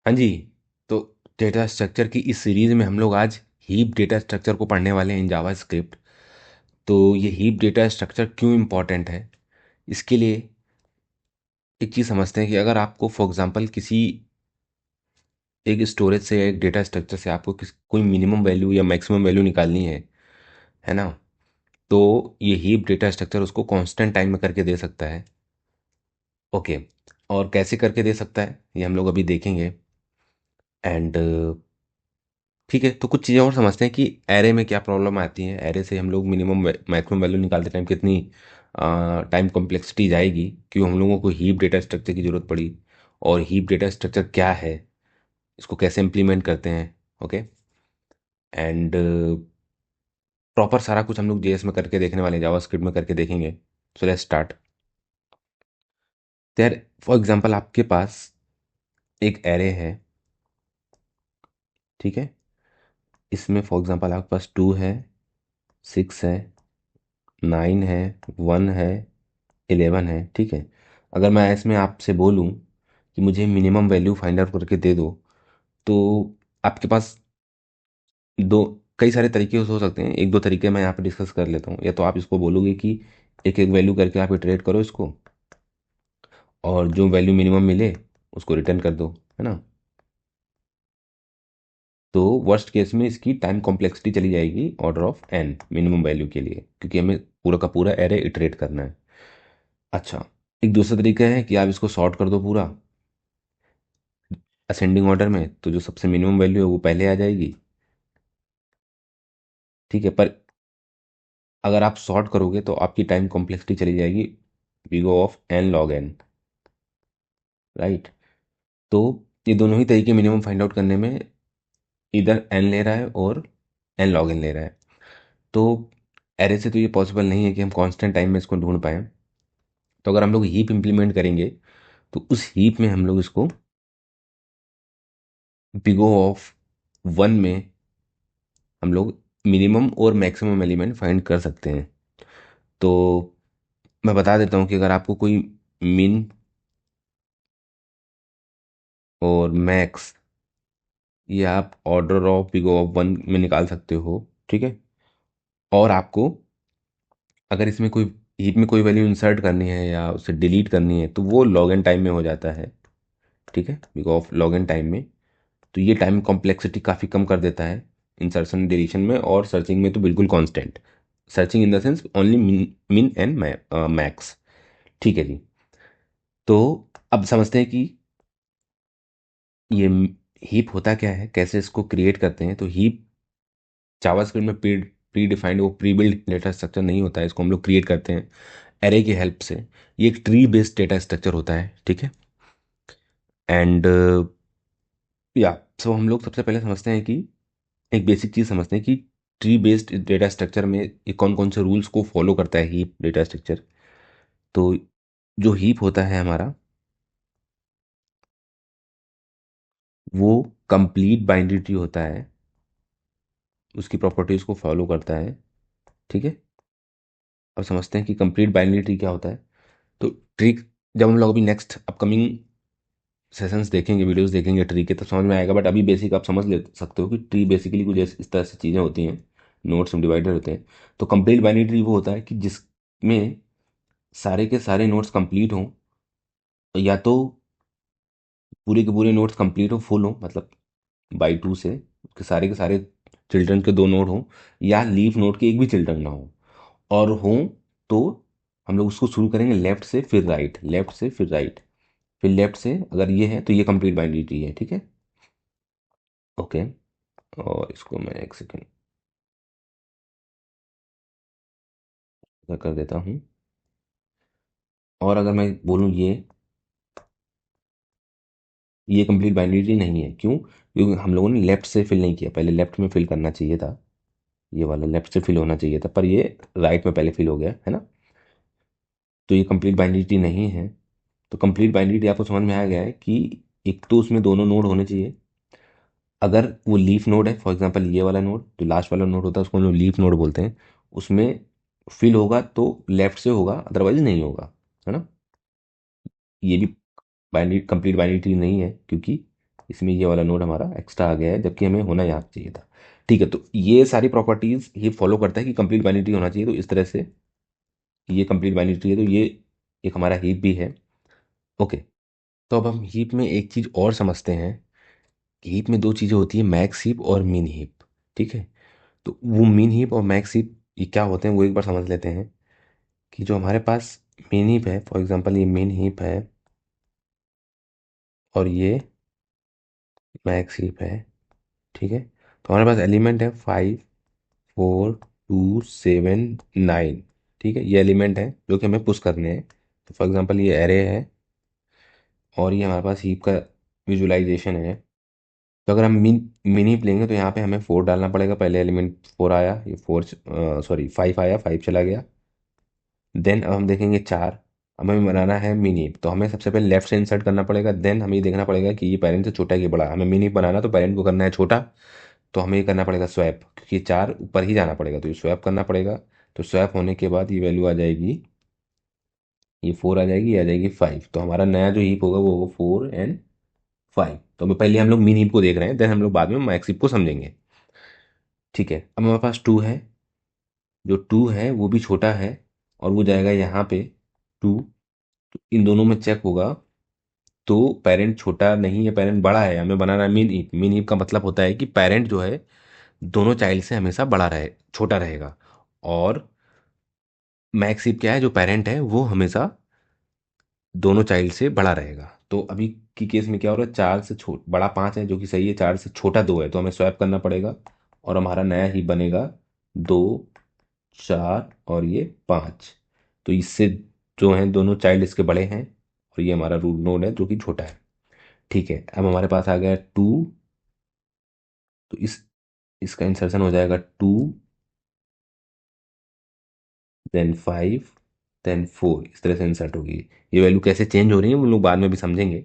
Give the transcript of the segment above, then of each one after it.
हाँ जी। तो data structure की इस सीरीज में हम लोग आज हीप डेटा स्ट्रक्चर को पढ़ने वाले हैं इन जावा स्क्रिप्ट। तो ये हीप डेटा स्ट्रक्चर क्यों इम्पोर्टेंट है, इसके लिए एक चीज़ समझते हैं कि अगर आपको फॉर एग्जांपल किसी एक स्टोरेज से या एक डेटा स्ट्रक्चर से आपको कोई मिनिमम वैल्यू या मैक्सिमम वैल्यू निकालनी है ना। तो ये हीप डेटा स्ट्रक्चर उसको कांस्टेंट टाइम में करके दे सकता है। ओके। और कैसे करके दे सकता है ये हम लोग अभी देखेंगे। एंड ठीक है, तो कुछ चीज़ें और समझते हैं कि एरे में क्या प्रॉब्लम आती है। एरे से हम लोग मिनिमम मैक्सिमम वैल्यू निकालते टाइम कितनी टाइम कॉम्प्लेक्सिटी जाएगी, क्यों हम लोगों को हीप डेटा स्ट्रक्चर की ज़रूरत पड़ी, और हीप डेटा स्ट्रक्चर क्या है, इसको कैसे इम्प्लीमेंट करते हैं। ओके। एंड प्रॉपर सारा कुछ हम लोग जेएस में करके देखने वाले हैं, जावास्क्रिप्ट में करके देखेंगे। So let's start. There for example आपके पास एक एरे है, ठीक है। इसमें फॉर एग्जांपल आपके पास 2 है, 6 है, 9 है, 1 है, 11 है, ठीक है। अगर मैं इसमें आपसे बोलूं कि मुझे मिनिमम वैल्यू फाइंड आउट करके दे दो, तो आपके पास दो कई सारे तरीके हो सकते हैं। एक दो तरीके मैं यहाँ पे डिस्कस कर लेता हूँ। या तो आप इसको बोलोगे कि एक एक वैल्यू करके आप इटरेट करो इसको, और जो वैल्यू मिनिमम मिले उसको रिटर्न कर दो, है ना। तो वर्स्ट केस में इसकी टाइम कॉम्प्लेक्सिटी चली जाएगी order of N minimum value के लिए, क्योंकि हमें पूरा का पूरा एरे इटरेट करना है। अच्छा, एक दूसरा तरीका है कि आप इसको सॉर्ट कर दो पूरा असेंडिंग ऑर्डर में, तो जो सबसे मिनिमम वैल्यू है वो पहले आ जाएगी, ठीक है। पर अगर आप सॉर्ट करोगे तो आपकी टाइम कॉम्प्लेक्सिटी चली जाएगी big of N log N, right. तो ये दोनों ही तरीके मिनिमम फाइंड आउट करने में इधर एन ले रहा है और एन लॉग एन ले रहा है। तो एरे से तो ये पॉसिबल नहीं है कि हम कांस्टेंट टाइम में इसको ढूंढ पाएँ। तो अगर हम लोग हीप इंप्लीमेंट करेंगे तो उस हीप में हम लोग इसको बिग ऑफ वन में हम लोग मिनिमम और मैक्सिमम एलिमेंट फाइंड कर सकते हैं। तो मैं बता देता हूँ कि अगर आपको कोई मिन और मैक्स, ये आप order of big of one में निकाल सकते हो, ठीक है। और आपको अगर इसमें कोई हीप में कोई वैल्यू इंसर्ट करनी है या उसे डिलीट करनी है तो वो लॉग एन टाइम में हो जाता है, ठीक है, big of log N time में। तो ये टाइम कॉम्प्लेक्सिटी काफ़ी कम कर देता है इंसर्शन डिलीशन में। और सर्चिंग में तो बिल्कुल constant, searching in the sense only मिन एंड मैक्स, ठीक है जी। तो अब समझते हैं कि ये हीप होता क्या है, कैसे इसको क्रिएट करते हैं। तो हीप जावास्क्रिप्ट में प्री डिफाइंड वो प्री बिल्ड डेटा स्ट्रक्चर नहीं होता है, इसको हम लोग क्रिएट करते हैं एरे की हेल्प से। ये एक ट्री बेस्ड डेटा स्ट्रक्चर होता है, ठीक है। एंड या सो हम लोग सबसे पहले समझते हैं कि एक बेसिक चीज़ समझते हैं कि ट्री बेस्ड डेटा स्ट्रक्चर में ये कौन कौन से रूल्स को फॉलो करता है हीप डेटा स्ट्रक्चर। तो जो हीप होता है हमारा, वो कंप्लीट बाइनरी ट्री होता है, उसकी प्रॉपर्टीज को फॉलो करता है, ठीक है। अब समझते हैं कि कंप्लीट बाइनरी ट्री क्या होता है। तो ट्री, जब हम लोग अभी नेक्स्ट अपकमिंग सेशंस देखेंगे, वीडियोस देखेंगे ट्री के, तो समझ में आएगा। बट अभी बेसिक आप समझ ले सकते हो कि ट्री बेसिकली कुछ इस तरह से चीज़ें होती हैं, नोड्स में डिवाइडेड होते हैं। तो कंप्लीट बाइनरी ट्री वो होता है कि जिसमें सारे के सारे नोड्स कंप्लीट हों, या तो पूरे के पूरे नोड्स कंप्लीट हो, फुल हो, मतलब बाई टू से उसके सारे के सारे चिल्ड्रन के दो नोड हों, या लीफ नोड के एक भी चिल्ड्रन ना हो। और हों तो हम लोग उसको शुरू करेंगे लेफ्ट से फिर राइट, लेफ्ट से फिर राइट, फिर लेफ्ट से। अगर ये है तो ये कंप्लीट बाइनरी ट्री है, ठीक है। ओके। और इसको मैं एक सेकेंड कर देता हूँ। और अगर मैं बोलूँ ये कंप्लीट बाइनरी ट्री नहीं है, क्यों? क्योंकि हम लोगों ने लेफ्ट से फिल नहीं किया, पहले लेफ्ट में फिल करना चाहिए था। ये वाला लेफ्ट से फिल होना चाहिए था, पर ये राइट में पहले फिल हो गया है ना। तो ये कंप्लीट बाइनरी ट्री नहीं है। तो कंप्लीट बाइनरी ट्री आपको समझ में आ गया है कि एक तो उसमें दोनों नोड होने चाहिए। अगर वो लीफ नोड है, फॉर एग्जांपल ये वाला नोड जो लास्ट वाला नोड होता है उसको हम लोग लीफ नोड बोलते हैं, उसमें फिल होगा तो लेफ्ट से होगा, अदरवाइज नहीं होगा, है ना। ये भी बाइनरी कंप्लीट बाइनरी ट्री नहीं है, क्योंकि इसमें ये वाला नोड हमारा एक्स्ट्रा आ गया है, जबकि हमें होना यहाँ चाहिए था। ठीक है, तो ये सारी प्रॉपर्टीज ये फॉलो करता है कि कंप्लीट बाइनरी होना चाहिए। तो इस तरह से ये कंप्लीट बाइनरी ट्री है, तो ये एक हमारा हीप भी है। ओके, तो अब हम हीप में एक चीज़ और समझते हैं। हीप में दो चीज़ें होती है, मैक्स हीप और मिन हीप। ठीक है, तो वो मिन हीप और मैक्स हीप ये क्या होते हैं वो एक बार समझ लेते हैं। कि जो हमारे पास मिन हीप है, फॉर एग्जांपल ये मिन हीप है और ये मैक्स हीप है। ठीक है, तो हमारे पास एलिमेंट है 5 4 2 7 9। ठीक है, ये एलिमेंट है जो कि हमें पुश करने हैं। तो फॉर एग्जांपल ये एरे है और ये हमारे पास हीप का विजुलाइजेशन है। तो अगर हम मिनी लेंगे तो यहाँ पे हमें 4 डालना पड़ेगा। पहले एलिमेंट 4 आया, ये 4 सॉरी 5 आया, 5 चला गया। देन अब हम देखेंगे 4। अब हमें बनाना है मिनी, तो हमें सबसे पहले लेफ्ट से इंसर्ट करना पड़ेगा। देन हमें ये देखना पड़ेगा कि ये पेरेंट से छोटा है कि बड़ा। हमें मिनी बनाना तो पेरेंट को करना है छोटा, तो हमें ये करना पड़ेगा स्वैप, क्योंकि 4 ऊपर ही जाना पड़ेगा, तो ये स्वैप करना पड़ेगा। तो स्वैप होने के बाद ये वैल्यू आ जाएगी, ये 4 आ जाएगी, ये आ जाएगी 5। तो हमारा नया जो हीप होगा वो होगा 4 एंड 5। तो पहले हम लोग मिन हीप को देख रहे हैं, देन हम लोग बाद में मैक्स हीप को समझेंगे। ठीक है, अब हमारे पास 2 है। जो 2 है वो भी छोटा है और वो जाएगा यहाँ पे 2। तो इन दोनों में चेक होगा, तो पेरेंट छोटा नहीं है, पेरेंट बड़ा है। हमें बनाना है मिन हीप। मिन हीप का मतलब होता है कि पेरेंट जो है दोनों चाइल्ड से हमेशा बड़ा रहे, छोटा रहेगा। और मैक्स हीप क्या है, जो पेरेंट है वो हमेशा दोनों चाइल्ड से बड़ा रहेगा। तो अभी की केस में क्या हो रहा है, 4 से बड़ा 5 है जो कि सही है, 4 से छोटा 2 है, तो हमें स्वैप करना पड़ेगा और हमारा नया ही बनेगा 2 4 और ये 5। तो इससे जो हैं दोनों चाइल्ड इसके बड़े हैं और ये हमारा रूट नोड है जो कि छोटा है। ठीक है, अब हमारे पास आ गया 2। तो इसका इंसर्शन हो जाएगा 2 देन 5 देन 4, इस तरह से इंसर्ट होगी। ये वैल्यू कैसे चेंज हो रही है वो लोग बाद में भी समझेंगे।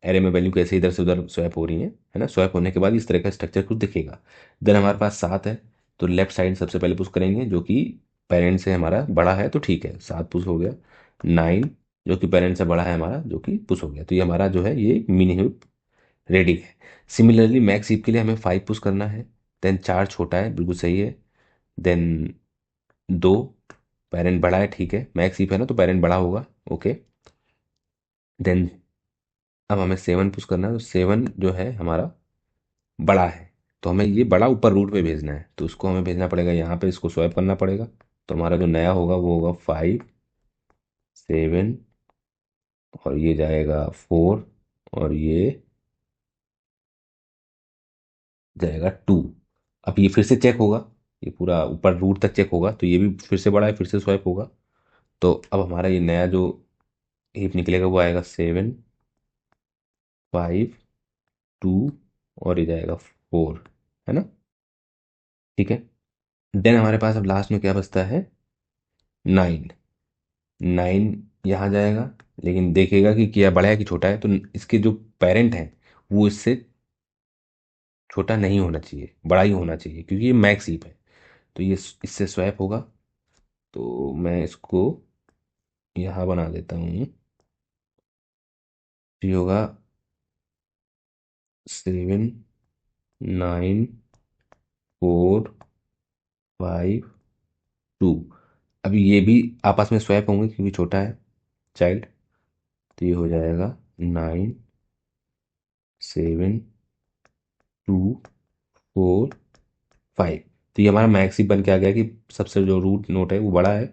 एरे में वैल्यू कैसे इधर से उधर स्वैप हो रही है ना। स्वैप होने के बाद इस तरह का स्ट्रक्चर कुछ दिखेगा। देन हमारे पास 7 है, तो लेफ्ट साइड सबसे पहले पुश करेंगे जो कि पेरेंट से हमारा बड़ा है, तो ठीक है 7 पुश हो गया। 9 जो कि पेरेंट से बड़ा है हमारा, जो कि पुश हो गया। तो ये हमारा जो है ये मिनी हीप रेडी है। सिमिलरली मैक्स हीप के लिए हमें 5 पुश करना है। देन 4 छोटा है, बिल्कुल सही है। देन 2 पेरेंट बड़ा है, ठीक है, मैक्स हीप है ना तो पेरेंट बड़ा होगा। ओके, देन अब हमें 7 पुश करना है, तो 7 जो है हमारा बड़ा है, तो हमें ये बड़ा ऊपर रूट पे भेजना है, तो उसको हमें भेजना पड़ेगा यहाँ पे, इसको स्वैप करना पड़ेगा। तो हमारा जो नया होगा वो होगा 5 7 और ये जाएगा 4 और ये जाएगा 2। अब ये फिर से चेक होगा, ये पूरा ऊपर रूट तक चेक होगा, तो ये भी फिर से बड़ा है, फिर से स्वैप होगा। तो अब हमारा ये नया जो हीप निकलेगा वो आएगा 7 5 2 और ये जाएगा 4, है ना। ठीक है, देन हमारे पास अब लास्ट में क्या बचता है, 9। 9 यहाँ जाएगा, लेकिन देखेगा कि क्या बड़ा है कि छोटा है। तो इसके जो पेरेंट हैं वो इससे छोटा नहीं होना चाहिए, बड़ा ही होना चाहिए, क्योंकि ये मैक्स हीप है। तो ये इससे स्वैप होगा। तो मैं इसको यहाँ बना देता हूँ। तो ये होगा 7 9 4 5 2। अभी ये भी आपस में स्वैप होंगे क्योंकि छोटा है चाइल्ड। तो ये हो जाएगा 9 7 2 4 5। तो ये हमारा मैक्स ही बन के आ गया कि सबसे जो रूट नोट है वो बड़ा है,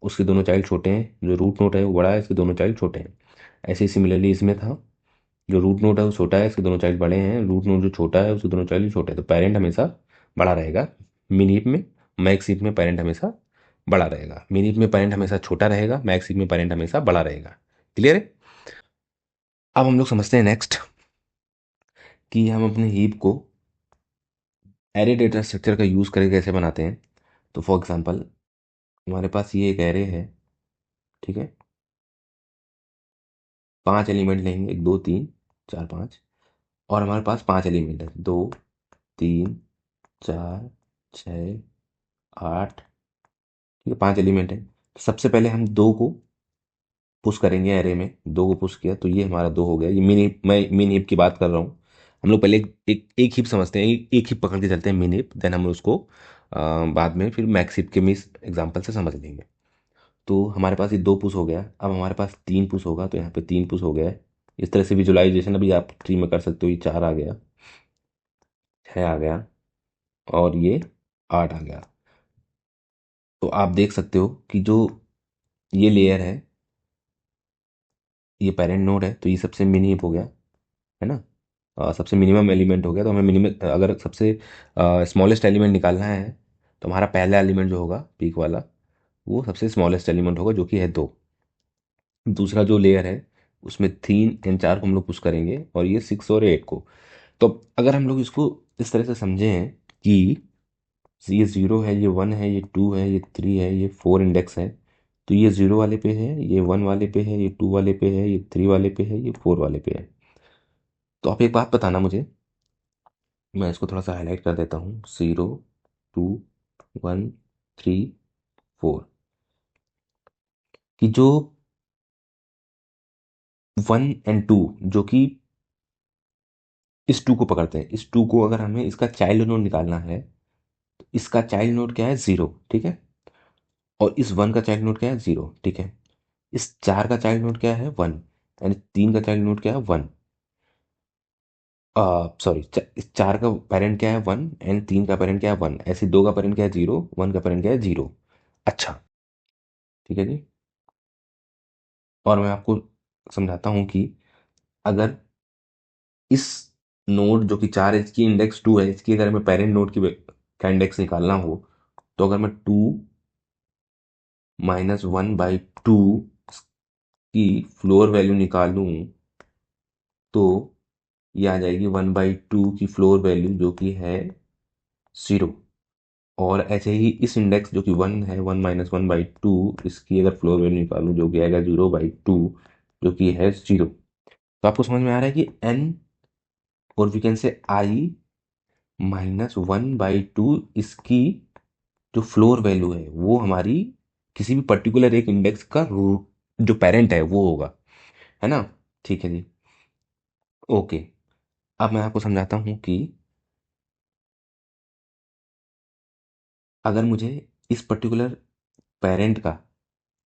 उसके दोनों चाइल्ड छोटे हैं। जो रूट नोट है वो बड़ा है, इसके दोनों चाइल्ड छोटे हैं। ऐसे ही सिमिलरली इसमें था, जो रूट नोट है वो छोटा है, इसके दोनों चाइल्ड बड़े हैं। रूट नोट जो छोटा है उसके दोनों चाइल्ड छोटे हैं। तो पेरेंट हमेशा बड़ा रहेगा मिन हीप में, मैक्स हीप में पेरेंट हमेशा बड़ा रहेगा। मिन हीप में पेरेंट हमेशा छोटा रहेगा, मैक्स हीप में पेरेंट हमेशा बड़ा रहेगा। क्लियर है। अब हम लोग समझते हैं नेक्स्ट कि हम अपने हीप को एरे डेटा स्ट्रक्चर का यूज़ करके कैसे बनाते हैं। तो फॉर एग्जांपल हमारे पास ये एक एरे है, ठीक है। 5 एलिमेंट लेंगे, 1 2 3 4 5। और हमारे पास 5 एलिमेंट है, 2 3 4 6 8। ठीक है, 5 एलिमेंट है। सबसे पहले हम 2 को पुश करेंगे एरे में। 2 को पुश किया तो ये हमारा 2 हो गया। ये मिनी, मैं मिनी हीप की बात कर रहा हूँ। हम लोग पहले एक हीप समझते हैं, एक हीप पकड़ के चलते हैं, मिन हीप, देन हम उसको बाद में फिर मैक्स हीप के मिस एग्जाम्पल से समझ लेंगे। तो हमारे पास ये 2 पुश हो गया, अब हमारे पास 3 पुश होगा, तो यहाँ पे 3 पुश हो गया है। इस तरह से विजुअलाइजेशन अभी आप ट्री में कर सकते हो। ये 4 आ गया, 6 आ गया, और ये 8 आ गया। तो आप देख सकते हो कि जो ये लेयर है, ये पेरेंट नोड है, तो ये सबसे मिनी हीप हो गया, है ना। सबसे मिनिमम एलिमेंट हो गया। तो हमें मिनिमम, अगर सबसे स्मॉलेस्ट एलिमेंट निकालना है, तो हमारा पहला एलिमेंट जो होगा पीक वाला, वो सबसे स्मॉलेस्ट एलिमेंट होगा, जो कि है 2। दूसरा जो लेयर है, उसमें 3 एंड 4 को हम लोग पुश करेंगे, और ये 6 और 8 को। तो अगर हम लोग इसको इस तरह से समझें कि ये 0 है, ये 1 है, ये 2 है, ये 3 है, ये 4 इंडेक्स है, तो ये 0 वाले पे है, ये 1 वाले पे है, ये 2 वाले पे है, ये 3 वाले पे है, ये 4 वाले पे है। तो आप एक बात बताना मुझे, मैं इसको थोड़ा सा हाईलाइट कर देता हूँ। 0, 2, 1, 3, 4, कि जो 1 एंड 2, जो कि इस 2 को पकड़ते हैं, इस 2 को अगर हमें इसका चाइल्ड नोड निकालना है, तो इसका चाइल्ड नोड क्या है? 0, ठीक है। और इस 1 का चाइल्ड नोड क्या है? 0, ठीक है। इस 4 का चाइल्ड नोड क्या है? 1। एंड 3 का चाइल्ड नोड क्या है? 1। सॉरी, इस 4 का पेरेंट क्या है? 1। एंड 3 का पेरेंट क्या है? 1। ऐसे 2 का पेरेंट क्या है? 0। 1 का पेरेंट क्या है? 0। अच्छा, ठीक है जी। और मैं आपको समझाता हूँ कि अगर इस नोड जो कि 4 की इंडेक्स 2 है, इसकी अगर हमें पेरेंट नोड की का इंडेक्स निकालना हो, तो अगर मैं 2 - 1/2 की फ्लोर वैल्यू निकालूं, तो ये आ जाएगी 1/2 की फ्लोर वैल्यू, जो कि है 0। और ऐसे ही इस इंडेक्स जो कि 1 है, 1 - 1/2, इसकी अगर फ्लोर वैल्यू निकालूं, जो कि आएगा 0/2, जो कि है 0। तो आपको समझ में आ रहा है कि n, और वी कैन से आई -1/2, इसकी जो फ्लोर वैल्यू है, वो हमारी किसी भी पर्टिकुलर एक इंडेक्स का रूट जो पेरेंट है वो होगा, है ना। ठीक है जी। ओके, अब मैं आपको समझाता हूँ कि अगर मुझे इस पर्टिकुलर पेरेंट का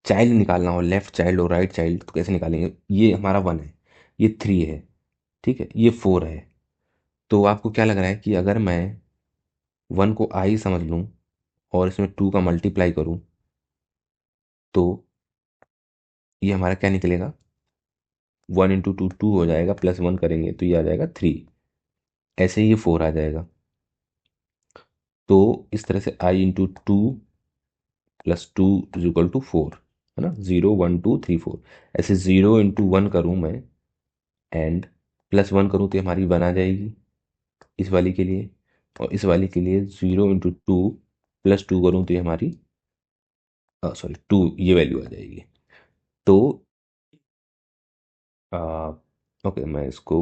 चाइल्ड निकालना हो, लेफ्ट चाइल्ड और राइट चाइल्ड, तो कैसे निकालेंगे? ये हमारा 1 है, ये 3 है, ठीक है, ये 4 है। तो आपको क्या लग रहा है कि अगर मैं 1 को आई समझ लूँ, और इसमें 2 का मल्टीप्लाई करूँ, तो ये हमारा क्या निकलेगा? 1 × 2 2 हो जाएगा, +1 करेंगे तो ये आ जाएगा 3। ऐसे ही ये 4 आ जाएगा। तो इस तरह से I × 2 + 2 = 4, है ना। 0 1 2 3 4। ऐसे 0 × 1 करूँ मैं, एंड +1 करूँ, तो हमारी 1 आ जाएगी इस वाली के लिए। और इस वाली के लिए 0 × 2 + 2 करूँ, तो ये हमारी, सॉरी, 2, ये वैल्यू आ जाएगी। तो आ, ओके, मैं इसको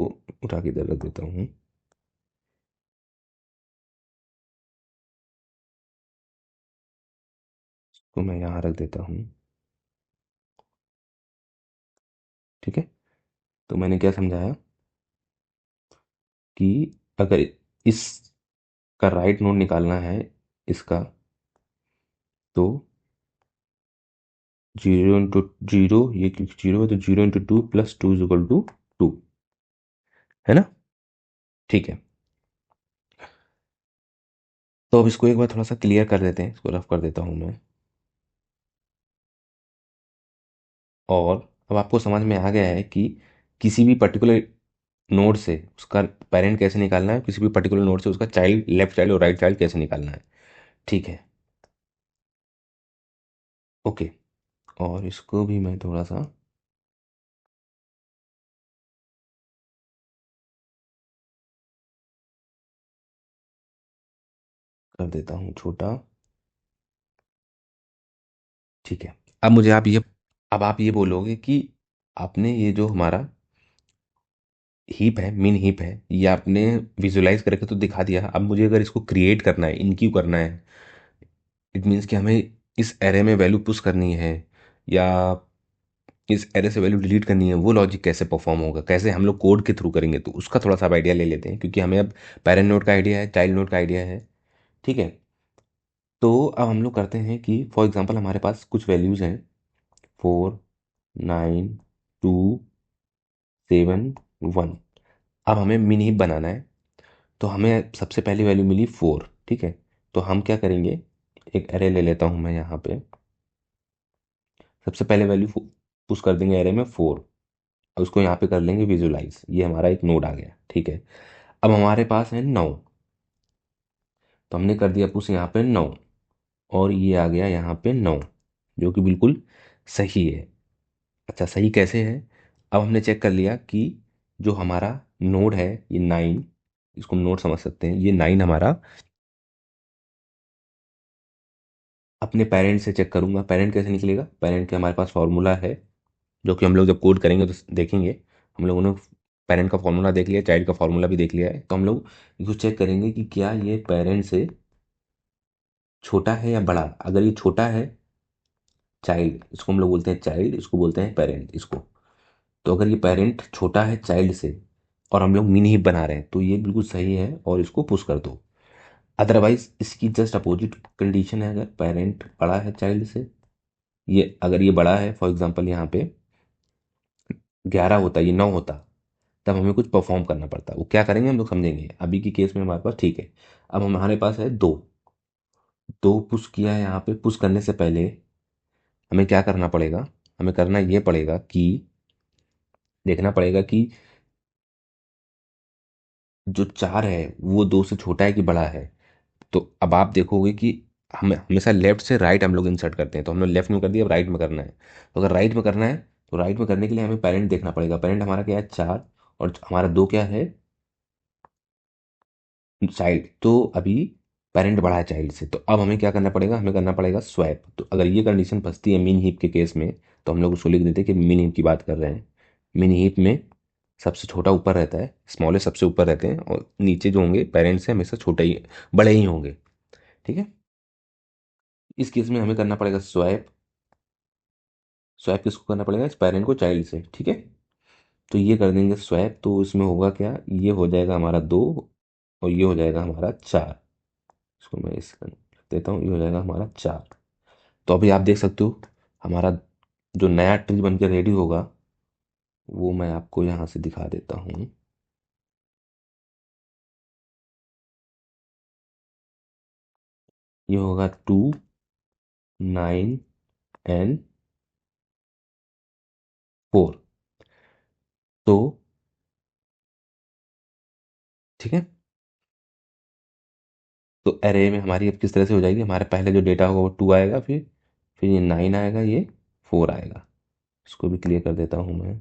उठा के इधर रख देता हूँ। तो मैं यहाँ रख देता हूँ, ठीक है। तो मैंने क्या समझाया कि अगर इसका राइट नोड निकालना है, इसका, तो 0 × 0, ये क्योंकि 0 है, तो 0 × 2 + 2 = 2, है ना। ठीक है। तो अब इसको एक बार थोड़ा सा क्लियर कर देते हैं, इसको रफ कर देता हूँ मैं। और अब आपको समझ में आ गया है कि किसी भी पर्टिकुलर नोड से उसका पेरेंट कैसे निकालना है, किसी भी पर्टिकुलर नोड से उसका चाइल्ड, लेफ्ट चाइल्ड और राइट चाइल्ड कैसे निकालना है। ठीक है, ओके। और इसको भी मैं थोड़ा सा कर देता हूँ छोटा। ठीक है। अब मुझे आप ये अब आप ये बोलोगे कि आपने ये जो हमारा हीप है, मिन हीप है, ये आपने विजुलाइज करके तो दिखा दिया। अब मुझे अगर इसको क्रिएट करना है, इनक्यू करना है, इट मीन्स कि हमें इस एरे में वैल्यू पुश करनी है, या इस एरे से वैल्यू डिलीट करनी है, वो लॉजिक कैसे परफॉर्म होगा, कैसे हम लोग कोड के थ्रू करेंगे, तो उसका थोड़ा सा आइडिया ले लेते हैं, क्योंकि हमें अब पेरेंट नोड का आइडिया है, चाइल्ड नोड का आइडिया है। ठीक है। तो अब हम लोग करते हैं कि फॉर एग्जांपल हमारे पास कुछ वैल्यूज़ हैं, 4, 9, 2, 7, 1। अब हमें मिनी हीप बनाना है, तो हमें सबसे पहली वैल्यू मिली 4। ठीक है। तो हम क्या करेंगे, एक एरे ले लेता हूँ मैं यहाँ पे। सबसे पहले वैल्यू पुश कर देंगे एरे में 4, और उसको यहाँ पे कर लेंगे विजुलाइज। ये हमारा एक नोड आ गया। ठीक है। अब हमारे पास है 9, तो हमने कर दिया पुश यहाँ पे 9, और ये आ गया यहाँ पे 9, जो कि बिल्कुल सही है। अच्छा, सही कैसे है? अब हमने चेक कर लिया कि जो हमारा नोड है ये 9, इसको हम नोड समझ सकते हैं, ये 9 हमारा अपने पेरेंट से चेक करूंगा। पेरेंट कैसे निकलेगा? पेरेंट के हमारे पास फॉर्मूला है, जो कि हम लोग जब कोड करेंगे तो देखेंगे। हम लोगों ने पेरेंट का फॉर्मूला देख लिया, चाइल्ड का फॉर्मूला भी देख लिया है, तो हम लोग इसको चेक करेंगे कि क्या ये पेरेंट से छोटा है या बड़ा। अगर ये छोटा है, चाइल्ड, इसको हम लोग बोलते हैं चाइल्ड, इसको बोलते हैं पेरेंट इसको। तो अगर ये पेरेंट छोटा है चाइल्ड से और हम लोग मिनी हीप बना रहे हैं, तो ये बिल्कुल सही है और इसको पुश कर दो। अदरवाइज इसकी जस्ट अपोजिट कंडीशन है, अगर पेरेंट बड़ा है चाइल्ड से, ये अगर ये बड़ा है, फॉर एग्जांपल यहाँ पे 11 होता, ये 9 होता, तब हमें कुछ परफॉर्म करना पड़ता। वो क्या करेंगे हम लोग समझेंगे। अभी की केस में हमारे पास ठीक है। अब हमारे पास है 2, 2 पुश किया है। यहाँ पे पुश करने से पहले हमें क्या करना पड़ेगा? हमें करना ये पड़ेगा कि देखना पड़ेगा कि जो 4 है वो 2 से छोटा है कि बड़ा है। तो अब आप देखोगे कि हमें हमेशा लेफ्ट से राइट हम लोग इंसर्ट करते हैं, तो हमने लेफ्ट में कर दिया, अब राइट में करना है। तो अगर राइट में करना है, तो राइट में करने के लिए हमें पेरेंट देखना पड़ेगा। पेरेंट हमारा क्या है? 4, और हमारा 2 क्या है? चाइल्ड। तो अभी पेरेंट बड़ा है चाइल्ड से, तो अब हमें क्या करना पड़ेगा? हमें करना पड़ेगा स्वैप। तो अगर ये कंडीशन फंसती है मिन हीप के केस में, तो हम लोग उसको लिख देते हैं कि मिन हीप की बात कर रहे हैं। मिन हीप में सबसे छोटा ऊपर रहता है, स्मॉलेस्ट सबसे ऊपर रहते हैं, और नीचे जो होंगे पेरेंट्स से हमेशा छोटे ही, बड़े ही होंगे। ठीक है। इस केस में हमें करना पड़ेगा स्वैप। स्वैप किसको करना पड़ेगा? इस पेरेंट को चाइल्ड से। ठीक है। तो ये कर देंगे स्वैप, तो इसमें होगा क्या? ये हो जाएगा हमारा 2, और ये हो जाएगा हमारा 4। इसको मैं इस कर देता हूँ, ये हो जाएगा हमारा 4। तो अभी आप देख सकते हो हमारा जो नया ट्री बन के रेडी होगा, वो मैं आपको यहाँ से दिखा देता हूँ। ये होगा 2, 9 एंड 4। तो ठीक है। तो एरे में हमारी अब किस तरह से हो जाएगी? हमारे पहले जो डेटा होगा वो 2 आएगा, फिर ये 9 आएगा, ये 4 आएगा। इसको भी क्लियर कर देता हूँ मैं।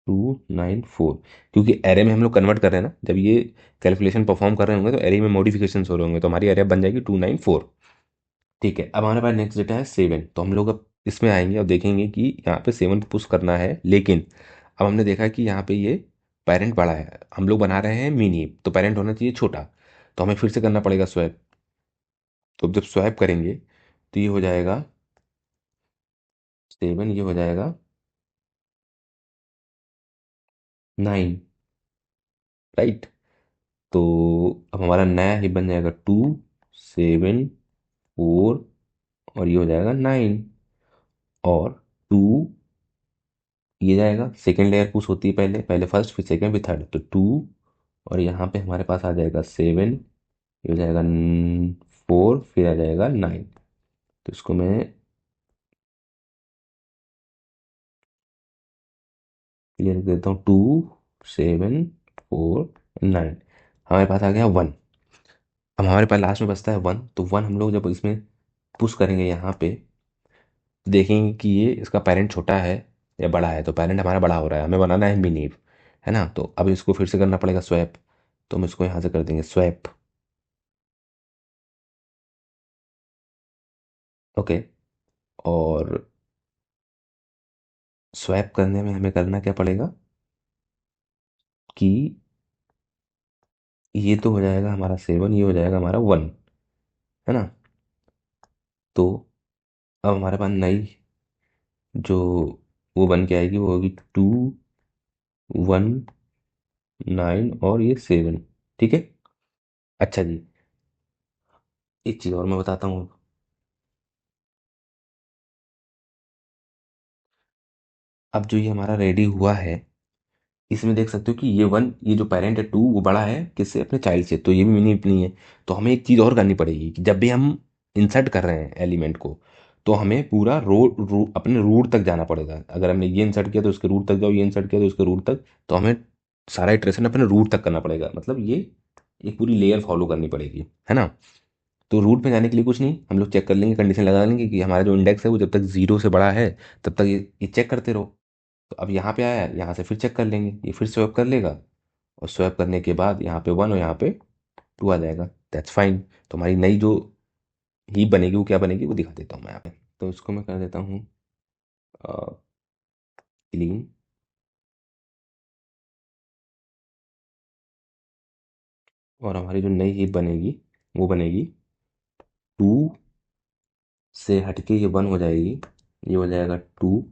2, 9, 4, क्योंकि एरे में हम लोग कन्वर्ट कर रहे हैं ना, जब ये कैलकुलेशन परफॉर्म कर रहे होंगे तो एरे में मॉडिफिकेशन हो रहे होंगे, तो हमारी एरे बन जाएगी 2, 9, 4। ठीक है। अब हमारे पास नेक्स्ट डेटा है 7, तो हम लोग अब इसमें आएंगे और देखेंगे कि यहाँ पे 7 पुश करना है, लेकिन अब हमने देखा कि यहाँ पे ये पेरेंट बड़ा है, हम लोग बना रहे हैं मिनी, तो पेरेंट होना चाहिए छोटा। तो हमें फिर से करना पड़ेगा स्वैप। तो अब जब स्वैप करेंगे, तो ये हो जाएगा 7, ये हो जाएगा 9, राइट। तो अब हमारा नया ही बन जाएगा 2, 7, 4, और ये हो जाएगा 9, और 2, ये जाएगा। सेकेंड लेयर पुश होती है पहले, पहले फर्स्ट, फिर सेकेंड, फिर थर्ड, तो 2, और यहाँ पे हमारे पास आ जाएगा 7, ये हो जाएगा 4, फिर आ जाएगा 9। तो इसको मैं क्लियर कर देता हूँ। 2, 7, 4, 9, हमारे पास आ गया 1। अब हमारे पास लास्ट में बचता है 1, तो 1 हम लोग जब इसमें पुश करेंगे यहाँ पे, देखेंगे कि ये इसका पेरेंट छोटा है या बड़ा है। तो पेरेंट हमारा बड़ा हो रहा है, हमें बनाना है मिनीव, है ना। तो अब इसको फिर से करना पड़ेगा स्वैप। तो हम इसको यहाँ से कर देंगे स्वैप। ओके। और स्वैप करने में हमें करना क्या पड़ेगा कि ये तो हो जाएगा हमारा 7, ये हो जाएगा हमारा 1, है ना। तो अब हमारे पास नई जो वो बन के आएगी वो होगी 2 1 9 और ये 7। ठीक है। अच्छा जी, एक चीज़ और मैं बताता हूँ। अब जो ये हमारा रेडी हुआ है, इसमें देख सकते हो कि ये जो पेरेंट है 2 वो बड़ा है किससे, अपने चाइल्ड से, तो ये भी मिनी नहीं है। तो हमें एक चीज़ और करनी पड़ेगी कि जब भी हम इंसर्ट कर रहे हैं एलिमेंट को, तो हमें पूरा अपने रूट तक जाना पड़ेगा। अगर हमने ये इंसर्ट किया तो उसके रूट तक जाओ, ये इंसर्ट किया तो उसके रूट तक, तो हमें सारा इटरेशन अपने रूट तक करना पड़ेगा। मतलब ये एक पूरी लेयर फॉलो करनी पड़ेगी, है ना। तो रूट में जाने के लिए कुछ नहीं, हम लोग चेक कर लेंगे, कंडीशन लगा लेंगे कि हमारा जो इंडेक्स है वो जब तक 0 से बड़ा है तब तक ये चेक करते रहो। तो अब यहाँ पे आया है, यहाँ से फिर चेक कर लेंगे, ये फिर स्वैप कर लेगा, और स्वैप करने के बाद यहाँ पे 1 और यहाँ पे 2 आ जाएगा। That's fine. तो हमारी नई जो हीप बनेगी वो क्या बनेगी वो दिखा देता हूँ मैं यहाँ पे। तो इसको मैं कर देता हूँ क्लीन। और हमारी जो नई हीप बनेगी वो बनेगी 2 से हटके ये 1 हो जाएगी, ये हो जाएगा 2,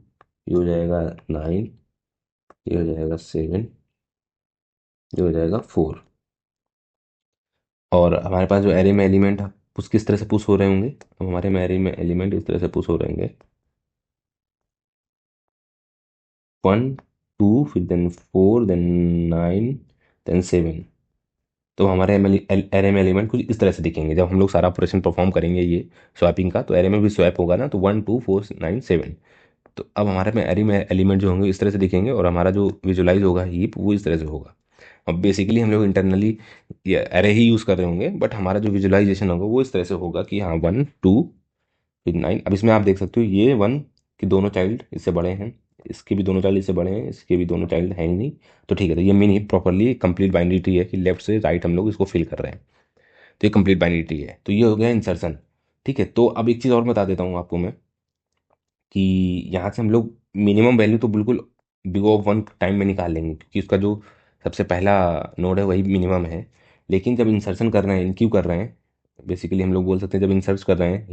ये हो जाएगा 9, ये हो जाएगा 7, ये हो जाएगा 4। और हमारे पास जो एरे में एलिमेंट पुश किस तरह से पुश हो रहे होंगे, अब हमारे में एरे में एलिमेंट इस तरह से पुश हो रहे होंगे, 1 2, फिर देन 4, देन 9, देन 7। तो हमारे एरे में एलिमेंट कुछ इस तरह से दिखेंगे। जब हम लोग सारा ऑपरेशन परफॉर्म करेंगे ये स्वैपिंग का, तो एरे में भी स्वैप होगा ना, तो 1 2 4 9 7। तो अब हमारे में एरे में एलिमेंट जो होंगे इस तरह से दिखेंगे, और हमारा जो विजुलाइज होगा हीप वो इस तरह से होगा। अब बेसिकली हम लोग इंटरनली एरे ही यूज़ कर रहे होंगे, बट हमारा जो विजुलाइजेशन होगा वो इस तरह से होगा कि हाँ 1 2 फिर 9। अब इसमें आप देख सकते हो ये 1 के दोनों चाइल्ड इससे बड़े हैं, इसके भी दोनों चाइल्ड इससे बड़े हैं, इसके भी दोनों चाइल्ड हैं ही नहीं। तो ठीक है, तो ये mini properly complete binary tree है कि लेफ्ट से राइट हम लोग इसको फिल कर रहे हैं। तो ये कंप्लीट बाइनरी ट्री है, तो ये हो गया इंसर्शन। ठीक है, तो अब एक चीज़ और बता देता हूँ आपको मैं कि यहाँ से हम लोग मिनिमम वैल्यू तो बिल्कुल बिग ऑफ 1 टाइम में निकाल लेंगे, क्योंकि उसका जो सबसे पहला नोड है वही मिनिमम है। लेकिन जब इंसर्शन कर रहे हैं, इनक्यू कर रहे हैं, बेसिकली हम लोग बोल सकते हैं जब इंसर्ट कर रहे हैं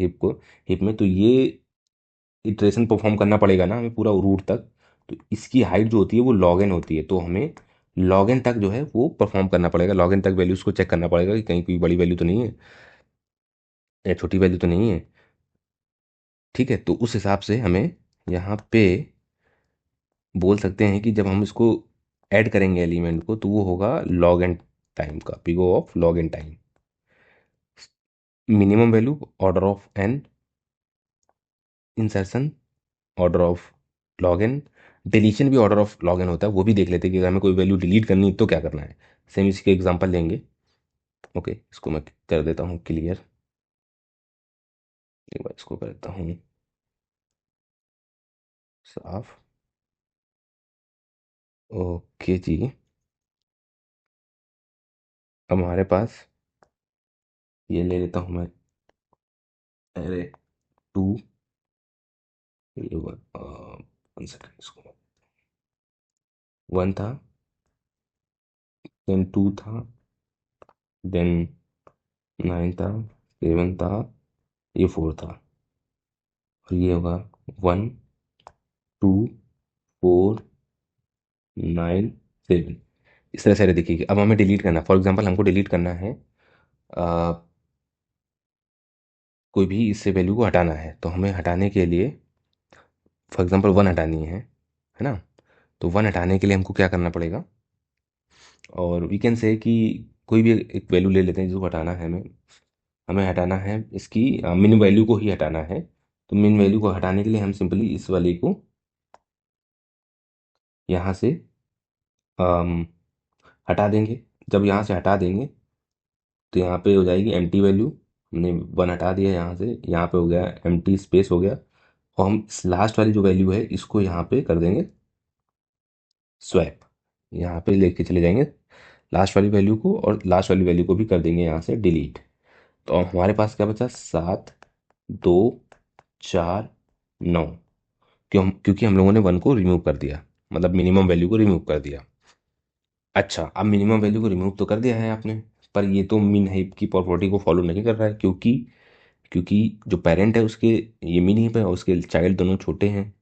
हिप में, तो ये इटरेशन परफॉर्म करना पड़ेगा ना हमें पूरा रूट तक। तो इसकी हाइट जो होती है वो लॉग एन होती है, तो हमें लॉग एन तक जो है वो परफॉर्म करना पड़ेगा। लॉग एन तक वैल्यूज को चेक करना पड़ेगा कि कहीं कोई बड़ी वैल्यू तो नहीं है या छोटी वैल्यू तो नहीं है। ठीक है, तो उस हिसाब से हमें यहाँ पे बोल सकते हैं कि जब हम इसको ऐड करेंगे एलिमेंट को, तो वो होगा लॉग एन टाइम का, big O of log N time. Minimum value order of N, insertion order of log N, deletion भी ऑर्डर ऑफ लॉग एन होता है। वो भी देख लेते हैं कि अगर हमें कोई वैल्यू डिलीट करनी है तो क्या करना है। सेम इसी के एग्जांपल लेंगे। ओके, इसको मैं कर देता हूँ क्लियर। एक बार इसको कर देता हूँ साफ। ओके जी, अब हमारे पास ये ले लेता हूँ मैं अरे 2, ये 1 सेकेंड, इसको 1 था, देन 2 था, देन 9 था, 7 था, ये 4 था, और ये होगा 1 2 4 9 7। इस तरह से देखिए अब हमें डिलीट करना है। फॉर एग्जांपल हमको डिलीट करना है कोई भी इससे वैल्यू को हटाना है, तो हमें हटाने के लिए फॉर एग्जांपल 1 हटानी है ना। तो 1 हटाने के लिए हमको क्या करना पड़ेगा, और वी कैन से कि कोई भी एक वैल्यू ले लेते हैं जिसको हटाना है हमें। हमें हटाना है इसकी मिन वैल्यू को ही हटाना है। तो मिन वैल्यू को हटाने के लिए हम सिंपली इस वाले को यहाँ से अम, हटा देंगे। जब यहाँ से हटा देंगे तो यहाँ पे हो जाएगी एम्प्टी वैल्यू। हमने 1 हटा दिया यहाँ से, यहाँ पे हो गया एम्प्टी स्पेस हो गया। और हम इस लास्ट वाली जो वैल्यू है इसको यहाँ पे कर देंगे स्वैप, यहाँ पे लेके चले जाएंगे लास्ट वाली वैल्यू को, और लास्ट वाली वैल्यू को भी कर देंगे यहाँ से डिलीट। तो अब हमारे पास क्या बचा, 7 2 4 9। क्योंकि हम लोगों ने 1 को रिमूव कर दिया, मतलब मिनिमम वैल्यू को रिमूव कर दिया। अच्छा, अब मिनिमम वैल्यू को रिमूव तो कर दिया है आपने, पर ये तो मिन हाइप की प्रॉपर्टी को फॉलो नहीं कर रहा है, क्योंकि क्योंकि जो पेरेंट है उसके ये मिन हीप है और उसके चाइल्ड दोनों छोटे हैं।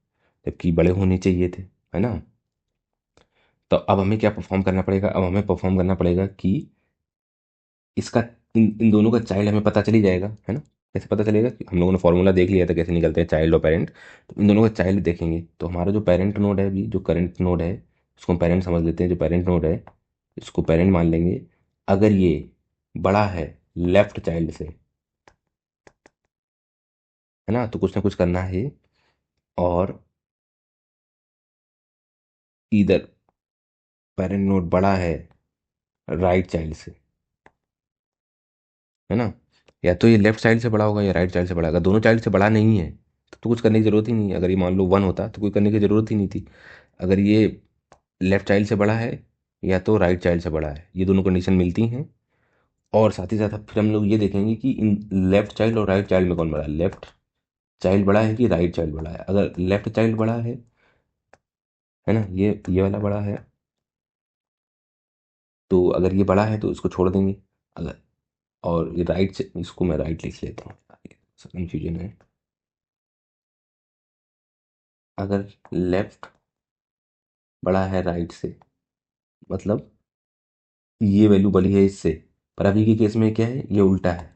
जबकि बड़े होने चाहिए थे, है ना। तो अब हमें क्या परफॉर्म करना पड़ेगा, अब हमें परफॉर्म करना पड़ेगा कि इसका इन दोनों का चाइल्ड हमें पता चल ही जाएगा, है ना। कैसे पता चलेगा कि हम लोगों ने फॉर्मूला देख लिया था कैसे निकलते हैं चाइल्ड और पेरेंट। तो इन दोनों का चाइल्ड देखेंगे तो हमारा जो पेरेंट नोड है, अभी जो करंट नोड है उसको हम पेरेंट समझ लेते हैं। जो पेरेंट नोड है इसको पेरेंट मान लेंगे। अगर ये बड़ा है लेफ्ट चाइल्ड से, है ना, तो कुछ ना कुछ करना है। और इधर पेरेंट नोड बड़ा है राइट चाइल्ड से, है ना। या तो ये लेफ्ट साइड से बड़ा होगा या राइट साइड से बड़ा। अगर दोनों साइड से बड़ा नहीं है तो कुछ करने की जरूरत ही नहीं है। अगर ये मान लो 1 होता तो कोई करने की जरूरत ही नहीं थी। अगर ये लेफ्ट चाइल्ड से बड़ा है या तो राइट चाइल्ड से बड़ा है, ये दोनों कंडीशन मिलती हैं। और साथ ही साथ फिर हम लोग ये देखेंगे कि इन लेफ्ट चाइल्ड और राइट चाइल्ड में कौन बड़ा है। लेफ्ट चाइल्ड बड़ा है कि राइट चाइल्ड बड़ा है। अगर लेफ्ट चाइल्ड बड़ा है ना, ये वाला बड़ा है, तो अगर ये बड़ा है तो इसको छोड़ देंगे। अगर और ये राइट से, इसको मैं राइट लिख लेता हूँ, कंफ्यूजन है। अगर लेफ्ट बड़ा है राइट से, मतलब ये वैल्यू बड़ी है इससे। पर अभी के केस में क्या है, ये उल्टा है,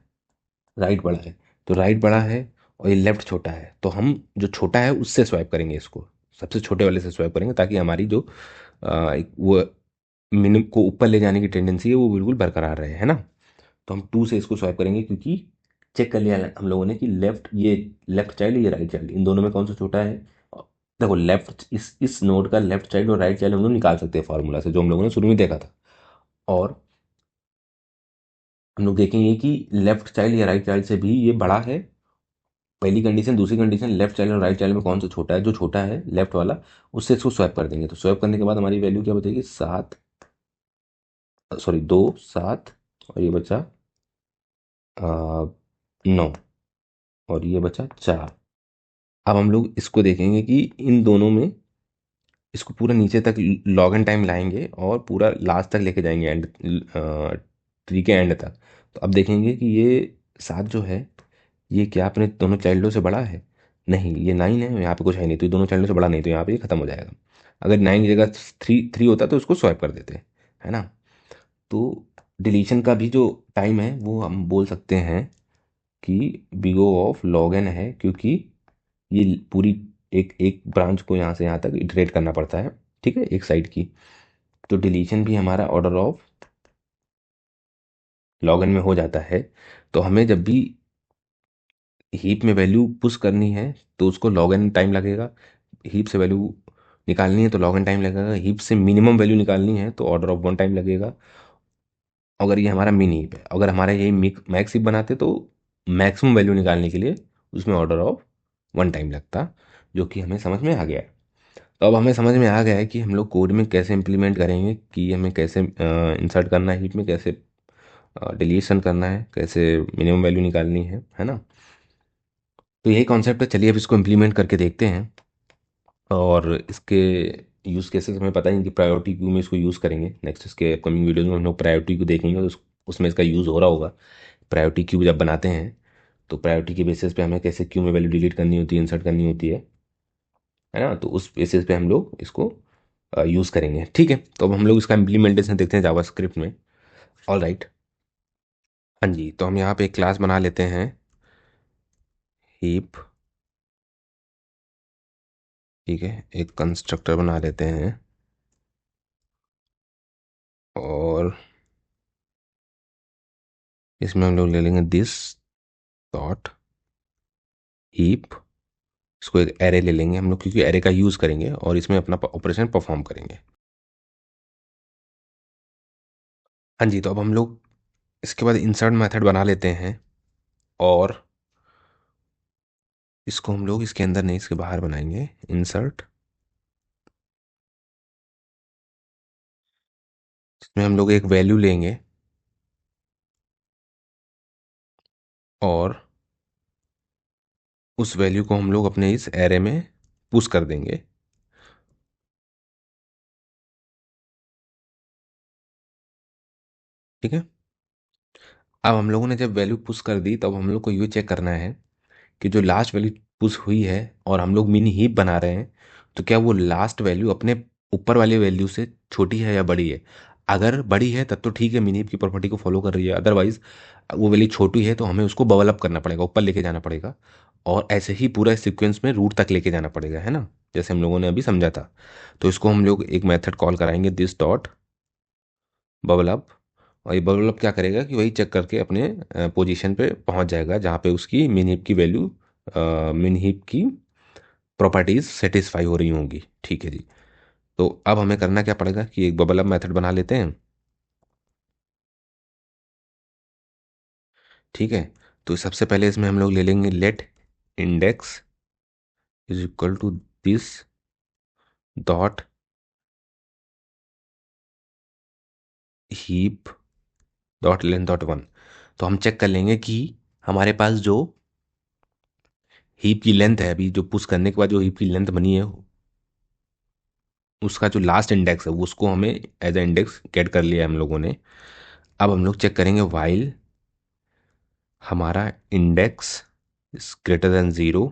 राइट बड़ा है। तो राइट बड़ा है और ये लेफ्ट छोटा है, तो हम जो छोटा है उससे स्वैप करेंगे इसको, सबसे छोटे वाले से स्वैप करेंगे, ताकि हमारी जो वो मिनिम को ऊपर ले जाने की टेंडेंसी है वो बिल्कुल बरकरार रहे, है ना। तो हम 2 से इसको स्वैप करेंगे, क्योंकि चेक कर लिया हम लोगों ने कि लेफ्ट चाइल्ड ये राइट चाइल्ड, इन दोनों में कौन सा छोटा है। देखो लेफ्ट, इस नोड का लेफ्ट चाइल्ड और राइट चाइल्ड हम लोग निकाल सकते हैं फार्मूला से, जो हम लोगों ने शुरू में देखा था। और हम लोग देखेंगे कि लेफ्ट चाइल्ड या राइट चाइल्ड से भी ये बड़ा है, पहली कंडीशन। दूसरी कंडीशन, लेफ्ट चाइल्ड और राइट चाइल्ड में कौन सा छोटा है। जो छोटा है लेफ्ट वाला, उससे इसको स्वैप कर देंगे। तो स्वैप करने के बाद हमारी वैल्यू क्या बचेगी, 7, सॉरी 2, 7, और ये बचा 9, और ये बचा 4। अब हम लोग इसको देखेंगे कि इन दोनों में इसको पूरा नीचे तक लॉग एन टाइम लाएंगे और पूरा लास्ट तक लेके जाएंगे, एंड ट्री के एंड तक। तो अब देखेंगे कि ये 7 जो है ये क्या अपने दोनों चाइल्डों से बड़ा है। नहीं, ये 9 है, यहाँ पे कुछ है नहीं, तो ये दोनों चाइल्डों से बड़ा नहीं, तो यहाँ पे ये खत्म हो जाएगा। अगर 9 की जगह थ्री थ्री होता तो उसको स्वैप कर देते, है ना। तो डिलीशन का भी जो टाइम है वो हम बोल सकते हैं कि बिगो ऑफ लॉग एन है, क्योंकि ये पूरी एक एक ब्रांच को यहाँ से यहाँ तक इटरेट करना पड़ता है, ठीक है, एक साइड की। तो डिलीशन भी हमारा ऑर्डर ऑफ लॉग एन में हो जाता है। तो हमें जब भी हीप में वैल्यू पुश करनी है तो उसको लॉग एन टाइम लगेगा। हीप से वैल्यू निकालनी है तो लॉग एन टाइम लगेगा। हीप से मिनिमम वैल्यू निकालनी है तो ऑर्डर ऑफ 1 टाइम लगेगा। अगर ये हमारा मिनी हीप है, अगर हमारा ये मैक्स हीप बनाते तो मैक्सिमम वैल्यू निकालने के लिए उसमें ऑर्डर ऑफ 1 टाइम लगता, जो कि हमें समझ में आ गया है। तो अब हमें समझ में आ गया है कि हम लोग कोड में कैसे इंप्लीमेंट करेंगे, कि हमें कैसे इंसर्ट करना है हीप में, कैसे डिलीशन करना है, कैसे मिनिमम वैल्यू निकालनी है ना। तो यही कॉन्सेप्ट है। चलिए अब इसको इम्प्लीमेंट करके देखते हैं। और इसके यूज़ केसेस हमें पता है कि प्रायोरिटी क्यू में इसको यूज़ करेंगे। नेक्स्ट इसके अपकमिंग वीडियोज़ में हम लोग प्रायोरिटी क्यू देखेंगे, उसमें इसका यूज़ हो रहा होगा। प्रायोरिटी क्यू जब बनाते हैं तो प्रायोरिटी के बेसिस पे हमें कैसे क्यू में वैल्यू डिलीट करनी होती है, इंसर्ट करनी होती है ना। तो उस बेसिस पे हम लोग इसको यूज़ करेंगे, ठीक है। तो अब हम लोग इसका इम्प्लीमेंटेशन देखते हैं जावास्क्रिप्ट में। All right. हाँ जी, तो हम यहाँ पे एक क्लास बना लेते हैं, हीप, ठीक है। एक कंस्ट्रक्टर बना लेते हैं और इसमें हम लोग ले लेंगे दिस डॉट हीप। इसको एक एरे ले लेंगे हम लोग, क्योंकि एरे का यूज़ करेंगे और इसमें अपना ऑपरेशन परफॉर्म करेंगे। हाँ जी, तो अब हम लोग इसके बाद इंसर्ट मेथड बना लेते हैं और इसको हम लोग इसके अंदर नहीं, इसके बाहर बनाएंगे। इंसर्ट, इसमें हम लोग एक वैल्यू लेंगे और उस वैल्यू को हम लोग अपने इस एरे में पुश कर देंगे, ठीक है। अब हम लोगों ने जब वैल्यू पुश कर दी, तब हम लोग को ये चेक करना है कि जो लास्ट वैल्यू पुश हुई है और हम लोग मिनी हीप बना रहे हैं, तो क्या वो लास्ट वैल्यू अपने ऊपर वाले वैल्यू से छोटी है या बड़ी है? अगर बड़ी है तब तो ठीक है, मिनी हीप की प्रॉपर्टी को फॉलो कर रही है। अदरवाइज वो वैल्यू छोटी है तो हमें उसको बबल अप करना पड़ेगा, ऊपर लेके जाना पड़ेगा। और ऐसे ही पूरा सीक्वेंस में रूट तक लेके जाना पड़ेगा, है ना, जैसे हम लोगों ने अभी समझा था। तो इसको हम लोग एक मेथड कॉल कराएंगे, दिस डॉट बबल अप। और ये बबल अप क्या करेगा कि वही चेक करके अपने पोजीशन पे पहुंच जाएगा जहाँ पे उसकी मिन हीप की वैल्यू, मिन हीप की प्रॉपर्टीज सेटिस्फाई हो रही होंगी। ठीक है जी। तो अब हमें करना क्या पड़ेगा कि एक बबल अप मेथड बना लेते हैं। ठीक है। तो सबसे पहले इसमें हम लोग ले लेंगे let index is equal to this dot heap dot length dot one. तो हम चेक कर लेंगे कि हमारे पास जो हीप की लेंथ है, अभी जो पुश करने के बाद जो हीप की लेंथ बनी है, उसका जो लास्ट इंडेक्स है उसको हमें एज ए इंडेक्स गेट कर लिया है हम लोगों ने। अब हम लोग चेक करेंगे वाइल हमारा index is greater than zero,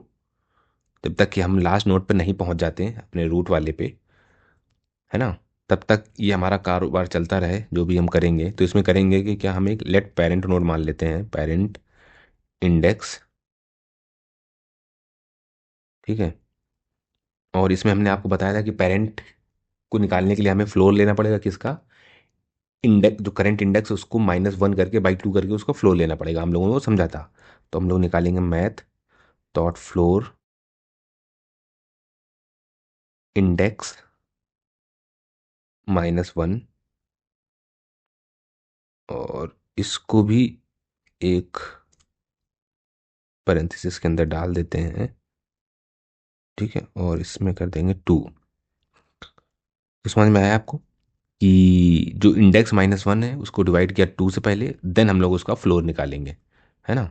जब तक कि हम लास्ट नोड पे नहीं पहुंच जाते हैं अपने रूट वाले पे, है ना, तब तक ये हमारा कारोबार चलता रहे जो भी हम करेंगे। तो इसमें करेंगे कि क्या, हम एक लेट पेरेंट नोड मान लेते हैं, पेरेंट इंडेक्स। ठीक है। और इसमें हमने आपको बताया था कि पेरेंट को निकालने के लिए हमें फ्लोर लेना पड़ेगा किसका, इंडेक्स, जो करंट इंडेक्स उसको -1 करके बाई 2 करके उसका फ्लोर लेना पड़ेगा, हम लोगों को समझा था। तो हम लोग निकालेंगे मैथ डॉट फ्लोर इंडेक्स -1, और इसको भी एक पैरेंथेसिस के अंदर डाल देते हैं। ठीक है। और इसमें कर देंगे 2। तो समझ में आया आपको कि जो इंडेक्स -1 है उसको डिवाइड किया 2 से पहले, देन हम लोग उसका फ्लोर निकालेंगे, है ना।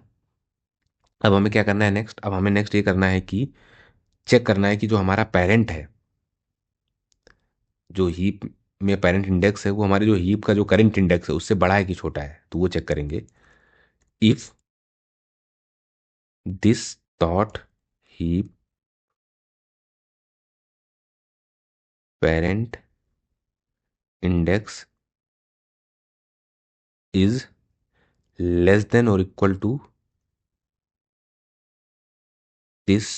अब हमें क्या करना है नेक्स्ट, अब हमें नेक्स्ट ये करना है कि चेक करना है कि जो हमारा पेरेंट है, जो हीप में पेरेंट इंडेक्स है, वो हमारे जो हीप का जो करंट इंडेक्स है उससे बड़ा है कि छोटा है, तो वो चेक करेंगे। If this dot heap parent index is less than और equal to this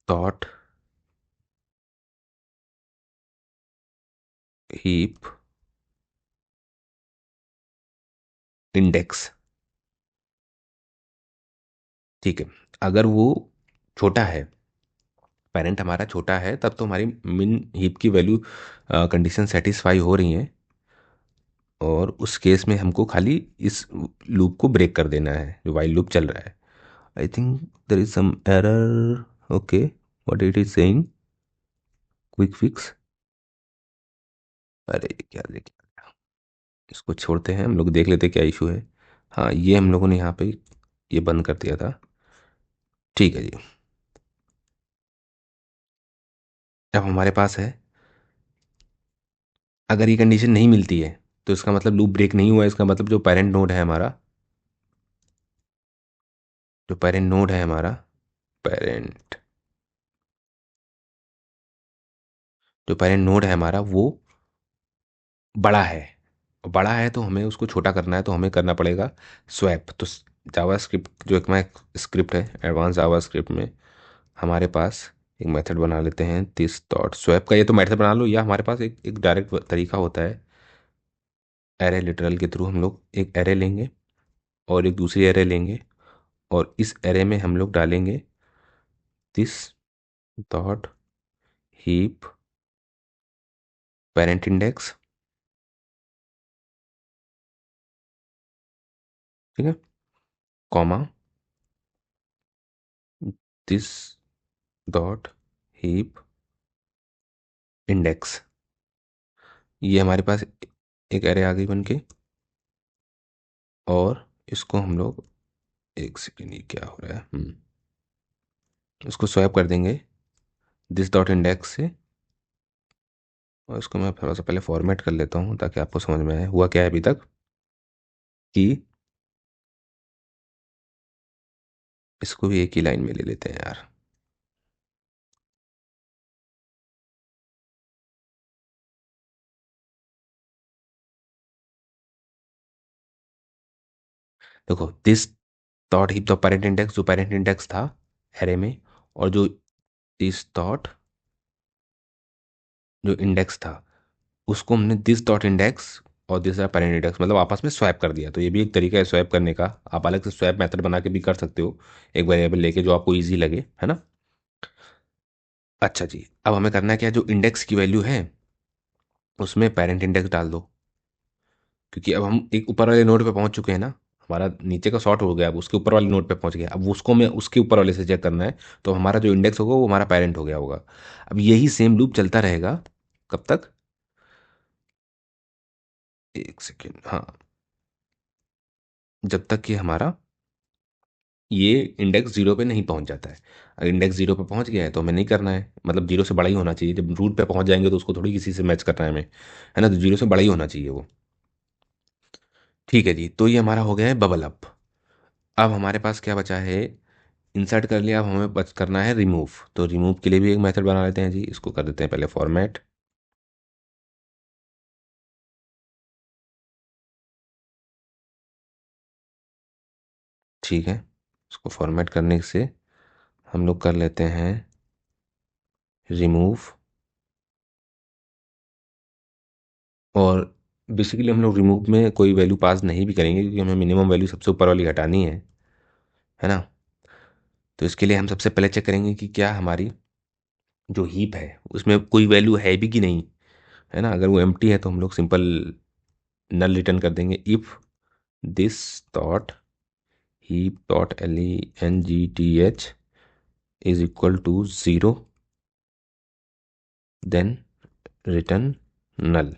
dot heap index. ठीक है। अगर वो छोटा है, पेरेंट हमारा छोटा है, तब तो हमारी मिन हीप की वैल्यू कंडीशन सेटिस्फाई हो रही हैं, और उस केस में हमको खाली इस लूप को ब्रेक कर देना है जो वाइल लूप चल रहा है। I think there is some error. Okay, what it is saying, quick fix. अरे क्या देखिए, इसको छोड़ते हैं, हम लोग देख लेते हैं क्या इशू है। हाँ, ये हम लोगों ने यहाँ पे ये बंद कर दिया था। ठीक है जी। अब हमारे पास है, अगर ये कंडीशन नहीं मिलती है तो इसका मतलब लूप ब्रेक नहीं हुआ है। इसका मतलब जो पेरेंट नोड है हमारा, जो पेरेंट नोड है हमारा, पेरेंट, जो पेरेंट नोड है हमारा वो बड़ा है। बड़ा है तो हमें उसको छोटा करना है, तो हमें करना पड़ेगा स्वैप। तो जावा स्क्रिप्ट, जो एक मैं स्क्रिप्ट है एडवांस जावा स्क्रिप्ट में, हमारे पास एक मेथड बना लेते हैं दिस डॉट स्वैप का। ये तो मेथड बना लो, या हमारे पास एक डायरेक्ट तरीका होता है, एरे लिटरल के थ्रू हम लोग एक एरे लेंगे और एक दूसरी एरे लेंगे, और इस एरे में हम लोग डालेंगे this dot heap parent index. ठीक है, comma this dot heap index. ये हमारे पास एक एरे आ गई बन के, और इसको हम लोग, एक सेकेंड, ये क्या हो रहा है, इसको स्वैप कर देंगे दिस डॉट इंडेक्स से। और इसको मैं थोड़ा सा पहले फॉर्मेट कर लेता हूँ ताकि आपको समझ में आए हुआ क्या है अभी तक, कि इसको भी एक ही लाइन में ले लेते हैं यार। देखो, this dot heap the parent index, जो पेरेंट इंडेक्स था एरे में, और जो दिस डॉट जो इंडेक्स था, उसको हमने दिस डॉट इंडेक्स और दिस पेरेंट इंडेक्स मतलब आपस में स्वैप कर दिया। तो ये भी एक तरीका है स्वैप करने का। आप अलग से स्वैप मेथड बना के भी कर सकते हो, एक वेरिएबल लेके, जो आपको ईजी लगे, है ना। अच्छा जी, अब हमें करना है क्या, जो इंडेक्स की वैल्यू है उसमें पेरेंट इंडेक्स डाल दो, क्योंकि अब हम एक ऊपर वाले नोड पे पहुंच चुके हैं ना। हमारा नीचे का सॉर्ट हो गया, अब उसके ऊपर वाले नोड पे पहुंच गया, अब उसको मैं उसके ऊपर वाले से चेक करना है। तो हमारा जो इंडेक्स होगा वो हमारा पेरेंट हो गया होगा। अब यही सेम लूप चलता रहेगा, कब तक, एक सेकेंड, हाँ, जब तक कि हमारा ये इंडेक्स जीरो पे नहीं पहुंच जाता है। अगर इंडेक्स जीरो पे पहुंच गया है तो हमें नहीं करना है, मतलब जीरो से बड़ा ही होना चाहिए। जब रूट पे पहुंच जाएंगे तो उसको थोड़ी किसी से मैच करना है हमें, है ना। तो जीरो से बड़ा ही होना चाहिए वो। ठीक है जी, तो ये हमारा हो गया है बबल अप। अब हमारे पास क्या बचा है, इंसर्ट कर लिया, अब हमें बच करना है रिमूव। तो रिमूव के लिए भी एक मेथड बना लेते हैं जी, इसको कर देते हैं पहले फॉर्मेट। ठीक है, इसको फॉर्मेट करने से हम लोग कर लेते हैं रिमूव। और बेसिकली हम लोग रिमूव में कोई वैल्यू पास नहीं भी करेंगे, क्योंकि हमें मिनिमम वैल्यू सबसे ऊपर वाली हटानी है ना। तो इसके लिए हम सबसे पहले चेक करेंगे कि क्या हमारी जो हीप है उसमें कोई वैल्यू है भी कि नहीं, है ना। अगर वो एम्प्टी है तो हम लोग सिंपल नल रिटर्न कर देंगे, if this dot heap dot length is equal to zero, then return null.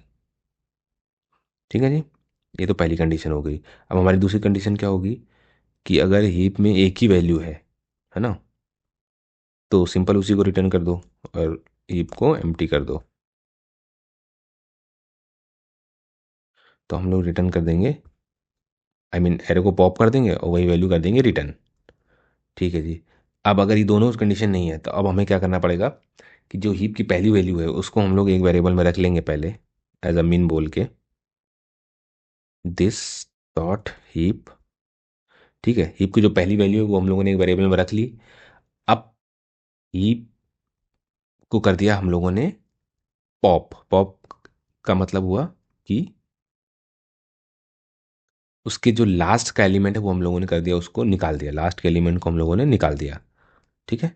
ठीक है जी, ये तो पहली कंडीशन हो गई। अब हमारी दूसरी कंडीशन क्या होगी, कि अगर हीप में एक ही वैल्यू है ना, तो सिंपल उसी को रिटर्न कर दो और हीप को एम्प्टी कर दो। तो हम लोग रिटर्न कर देंगे, आई मीन एरे को पॉप कर देंगे और वही वैल्यू कर देंगे रिटर्न। ठीक है जी। अब अगर ये दोनों कंडीशन नहीं है तो अब हमें क्या करना पड़ेगा, कि जो हीप की पहली वैल्यू है उसको हम लोग एक वेरिएबल में रख लेंगे पहले, एज अ मीन बोल के, दिस डॉट हीप। ठीक है, हीप की जो पहली वैल्यू है वो हम लोगों ने एक वेरिएबल में रख ली। अब हीप को कर दिया हम लोगों ने पॉप। पॉप का मतलब हुआ कि उसके जो लास्ट का एलिमेंट है वो हम लोगों ने कर दिया, उसको निकाल दिया, लास्ट के एलिमेंट को हम लोगों ने निकाल दिया। ठीक है,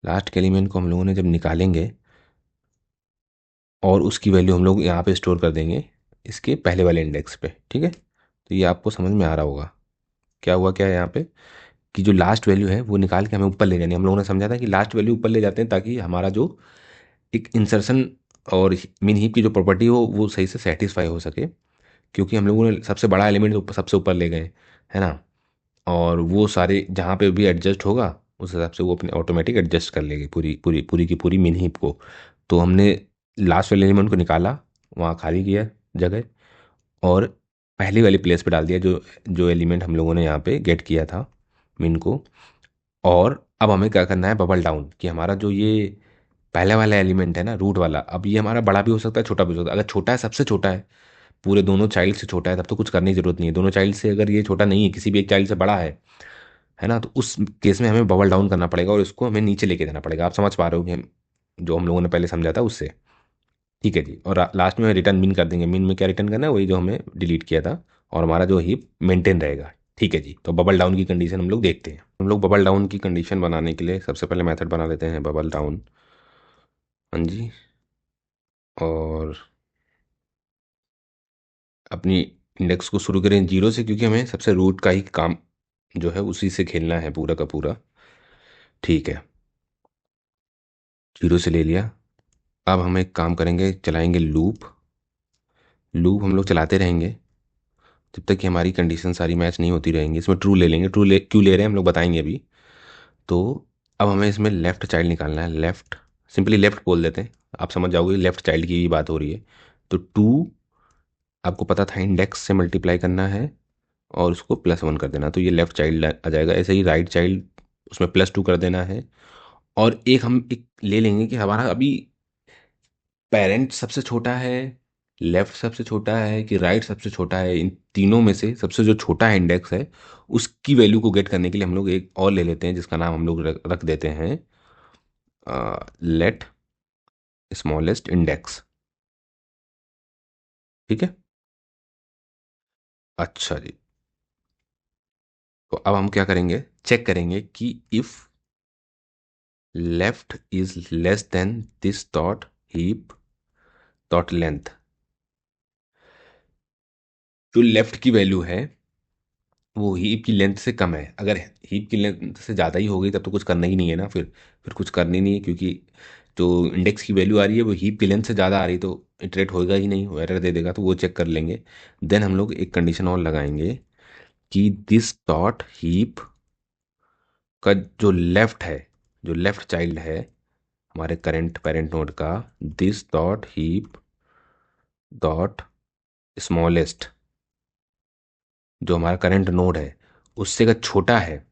लास्ट के एलिमेंट को हम लोगों ने जब निकालेंगे और उसकी वैल्यू हम लोग यहाँ पे स्टोर कर देंगे इसके पहले वाले इंडेक्स पे। ठीक है, तो ये आपको समझ में आ रहा होगा क्या हुआ क्या है यहाँ पे, कि जो लास्ट वैल्यू है वो निकाल के हमें ऊपर ले जानी है। हम लोगों ने समझा था कि लास्ट वैल्यू ऊपर ले जाते हैं ताकि हमारा जो एक इंसर्शन और मिन हीप की जो प्रॉपर्टी हो वो सही से सेटिस्फाई हो सके, क्योंकि हम लोगों ने सबसे बड़ा एलिमेंट सबसे ऊपर ले गए, है ना। और वो सारे जहाँ पे भी एडजस्ट होगा उस हिसाब से वो अपने ऑटोमेटिक एडजस्ट कर लेगी पूरी पूरी पूरी की पूरी मिन हीप को। तो हमने लास्ट वाले एलिमेंट को निकाला, वहाँ खाली किया जगह, और पहली वाली प्लेस पे डाल दिया जो जो एलिमेंट हम लोगों ने यहाँ पे गेट किया था मिन को। और अब हमें क्या करना है, बबल डाउन, कि हमारा जो ये पहले वाला एलिमेंट है ना, रूट वाला, अब ये हमारा बड़ा भी हो सकता है छोटा भी हो सकता है। अगर छोटा है, सबसे छोटा है, पूरे दोनों चाइल्ड से छोटा है, तब तो कुछ करने की जरूरत नहीं है। दोनों चाइल्ड से अगर ये छोटा नहीं है, किसी भी एक चाइल्ड से बड़ा है ना, तो उस केस में हमें बबल डाउन करना पड़ेगा और इसको हमें नीचे लेके जाना पड़ेगा। आप समझ पा रहे हो कि जो हम लोगों ने पहले समझा था उससे। ठीक है जी, और लास्ट में रिटर्न मिन कर देंगे। मिन में क्या रिटर्न करना है, वही जो हमें डिलीट किया था, और हमारा जो हीप मेंटेन रहेगा। ठीक है जी, तो बबल डाउन की कंडीशन हम लोग देखते हैं। हम लोग बबल डाउन की कंडीशन बनाने के लिए सबसे पहले मेथड बना लेते हैं बबल डाउन। हाँ जी, और अपनी इंडेक्स को शुरू करें जीरो से, क्योंकि हमें सबसे रूट का ही काम जो है उसी से खेलना है पूरा का पूरा। ठीक है, जीरो से ले लिया। अब हम एक काम करेंगे, चलाएंगे लूप। लूप हम लोग चलाते रहेंगे जब तक कि हमारी कंडीशन सारी मैच नहीं होती रहेंगी। इसमें ट्रू ले लेंगे, क्यों ले रहे हैं हम लोग बताएंगे अभी। तो अब हमें इसमें लेफ़्ट चाइल्ड निकालना है। लेफ़्ट, सिंपली लेफ़्ट बोल देते हैं, आप समझ जाओगे लेफ़्ट चाइल्ड की ही बात हो रही है। तो टू, आपको पता था इंडेक्स से मल्टीप्लाई करना है और उसको प्लस वन कर देना, तो ये लेफ़्ट चाइल्ड आ जाएगा। ऐसे ही राइट चाइल्ड, उसमें प्लस टू कर देना है। और एक हम एक ले लेंगे कि हमारा अभी पेरेंट सबसे छोटा है लेफ्ट सबसे छोटा है कि राइट सबसे छोटा है, इन तीनों में से सबसे जो छोटा है इंडेक्स है, उसकी वैल्यू को गेट करने के लिए हम लोग एक और ले लेते हैं जिसका नाम हम लोग रख देते हैं लेट स्मॉलेस्ट इंडेक्स। ठीक है। अच्छा जी। तो अब हम क्या करेंगे, चेक करेंगे कि if left is less then this dot heap dot length, जो लेफ्ट की वैल्यू है वो हीप की लेंथ से कम है। अगर हीप की लेंथ से ज़्यादा ही हो गई तब तो कुछ करना ही नहीं है ना, फिर कुछ करनी नहीं है, क्योंकि जो इंडेक्स की वैल्यू आ रही है वो हीप की लेंथ से ज़्यादा आ रही, तो इटरेट होएगा ही नहीं, वो एरर दे देगा, तो वो चेक कर लेंगे। देन हम लोग एक कंडीशन और लगाएंगे कि दिस डॉट हीप का जो लेफ्ट है, जो लेफ्ट चाइल्ड है हमारे करेंट पेरेंट नोड का, this dot heap dot smallest, जो हमारा करंट नोड है उससे अगर छोटा है,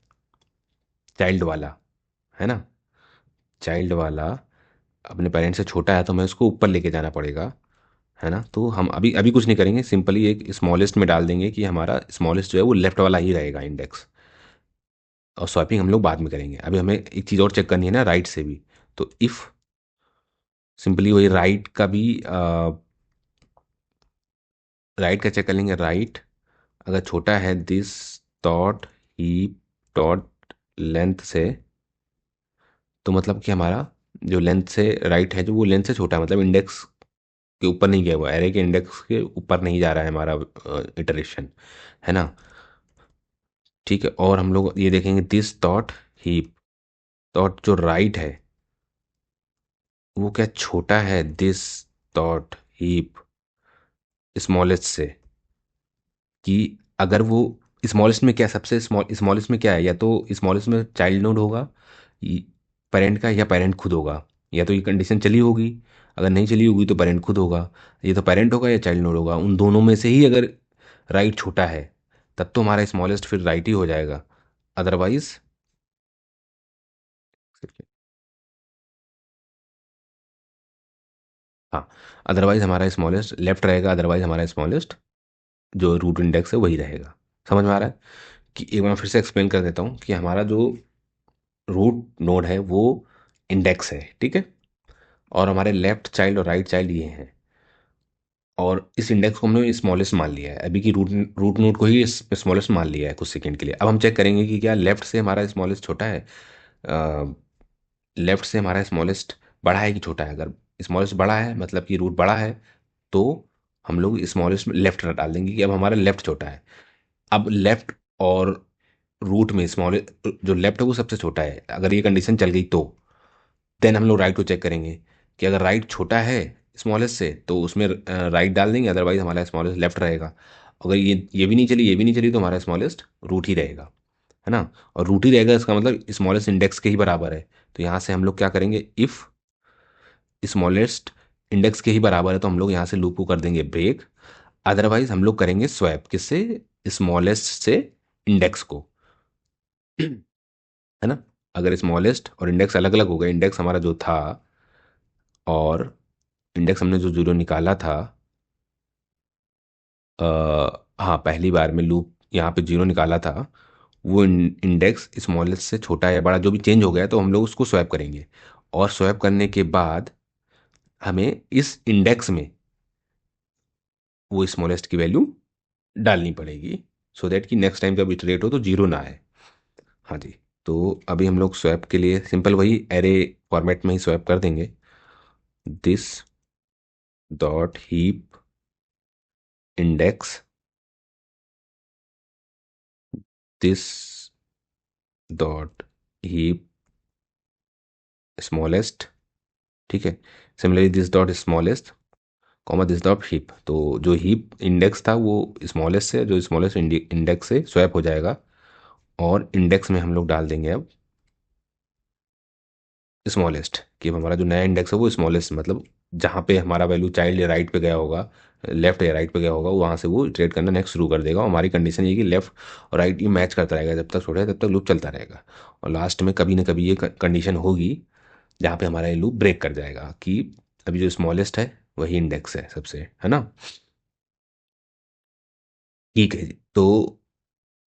चाइल्ड वाला, है ना, चाइल्ड वाला अपने पेरेंट से छोटा है, तो हमें उसको ऊपर लेके जाना पड़ेगा, है ना। तो हम अभी अभी कुछ नहीं करेंगे, सिंपली एक स्मॉलेस्ट में डाल देंगे कि हमारा स्मॉलेस्ट जो है वो लेफ्ट वाला ही रहेगा इंडेक्स, और स्वैपिंग हम लोग बाद में करेंगे। अभी हमें एक चीज़ और चेक करनी है ना, राइट से भी। तो इफ़ सिंपली वही राइट का भी राइट का चेक कर लेंगे। राइट अगर छोटा है this dot heap dot length से, तो मतलब कि हमारा जो लेंथ से राइट है, जो वो लेंथ से छोटा है, मतलब इंडेक्स के ऊपर नहीं गया हुआ, एरे के इंडेक्स के ऊपर नहीं जा रहा है हमारा इटरेशन, है ना। ठीक है। और हम लोग ये देखेंगे दिस डॉट हीप डॉट जो राइट है वो क्या छोटा है दिस डॉट हीप स्मॉलेस्ट से, कि अगर वो स्मॉलेस्ट में क्या, सबसे स्मॉलेस्ट में क्या है, या तो स्मॉलेस्ट में चाइल्ड नोड होगा पेरेंट का, या पेरेंट खुद होगा, या तो ये कंडीशन चली होगी। अगर नहीं चली होगी तो पेरेंट खुद होगा, ये तो पेरेंट होगा या चाइल्ड नोड होगा, उन दोनों में से ही अगर राइट छोटा है तब तो हमारा स्मॉलेस्ट फिर राइट ही हो जाएगा, अदरवाइज। हाँ, अदरवाइज हमारा स्मॉलेस्ट लेफ्ट रहेगा, अदरवाइज हमारा स्मॉलेस्ट जो रूट इंडेक्स है वही रहेगा। समझ में आ रहा है? कि एक बार फिर से एक्सप्लेन कर देता हूँ कि हमारा जो रूट नोड है वो इंडेक्स है, ठीक है, और हमारे लेफ्ट चाइल्ड और राइट चाइल्ड ये हैं, और इस इंडेक्स को हमने स्मॉलेस्ट मान लिया है अभी की, रूट रूट नोड को ही स्मॉलेस्ट मान लिया है कुछ सेकंड के लिए। अब हम चेक करेंगे कि क्या लेफ्ट से हमारा स्मॉलेस्ट छोटा है, लेफ्ट से हमारा स्मॉलेस्ट बड़ा है कि छोटा है। अगर स्मॉलेस्ट बड़ा है मतलब कि रूट बड़ा है, तो हम लोग स्मॉलेस्ट में लेफ्ट डाल देंगे कि अब हमारा लेफ्ट छोटा है। अब लेफ्ट और रूट में स्मॉल जो लेफ्ट है वो सबसे छोटा है, अगर ये कंडीशन चल गई तो देन हम लोग राइट को चेक करेंगे कि अगर राइट छोटा है स्मॉलेस्ट से तो उसमें राइट डाल देंगे, अदरवाइज हमारा स्मॉलेस्ट लेफ्ट रहेगा। अगर ये भी नहीं चली, ये भी नहीं चली, तो हमारा स्मॉलेस्ट रूट ही रहेगा, है ना। और रूट ही रहेगा इसका मतलब स्मॉलेस्ट इंडेक्स के ही बराबर है। तो यहाँ से हम लोग क्या करेंगे, इफ़ स्मॉलेस्ट इंडेक्स के ही बराबर है तो हम लोग यहाँ से लूप को कर देंगे ब्रेक, अदरवाइज हम लोग करेंगे स्वैप, किससे, स्मॉलेस्ट से इंडेक्स को, है ना। अगर स्मॉलेस्ट और इंडेक्स अलग अलग हो गए, इंडेक्स हमारा जो था और इंडेक्स हमने जो जीरो निकाला था, हाँ पहली बार में लूप यहाँ पे जीरो निकाला था, वो इंडेक्स स्मॉलेस्ट से छोटा या बड़ा जो भी चेंज हो गया तो हम लोग उसको स्वैप करेंगे, और स्वैप करने के बाद हमें इस इंडेक्स में वो स्मॉलेस्ट की वैल्यू डालनी पड़ेगी, सो दैट कि नेक्स्ट टाइम जब इटरेट हो तो जीरो ना आए। हाँ जी। तो अभी हम लोग स्वैप के लिए सिंपल वही एरे फॉर्मेट में ही स्वैप कर देंगे, this dot heap index this dot heap smallest, ठीक है, similarly this dot smallest comma this dot heap, तो जो हीप इंडेक्स था वो स्मॉलेस्ट से, जो स्मॉलेस्ट इंडेक्स से स्वैप हो जाएगा, और इंडेक्स में हम लोग डाल देंगे अब स्मॉलेस्ट, कि अब हमारा जो नया इंडेक्स है वो स्मॉलेस्ट, मतलब जहाँ पे हमारा वैल्यू चाइल्ड या राइट पे गया होगा, लेफ्ट या राइट पे गया होगा, वहाँ से वो इटरेट करना नेक्स्ट शुरू कर देगा, और हमारी कंडीशन ये कि लेफ्ट और राइट ये मैच करता रहेगा, जब तक छोटा है तब तक लूप चलता रहेगा, और लास्ट में कभी ना कभी ये कंडीशन होगी जहाँ पे हमारा ये लूप ब्रेक कर जाएगा कि अभी जो स्मॉलेस्ट है वही इंडेक्स है सबसे, है ना। ठीक है जी, तो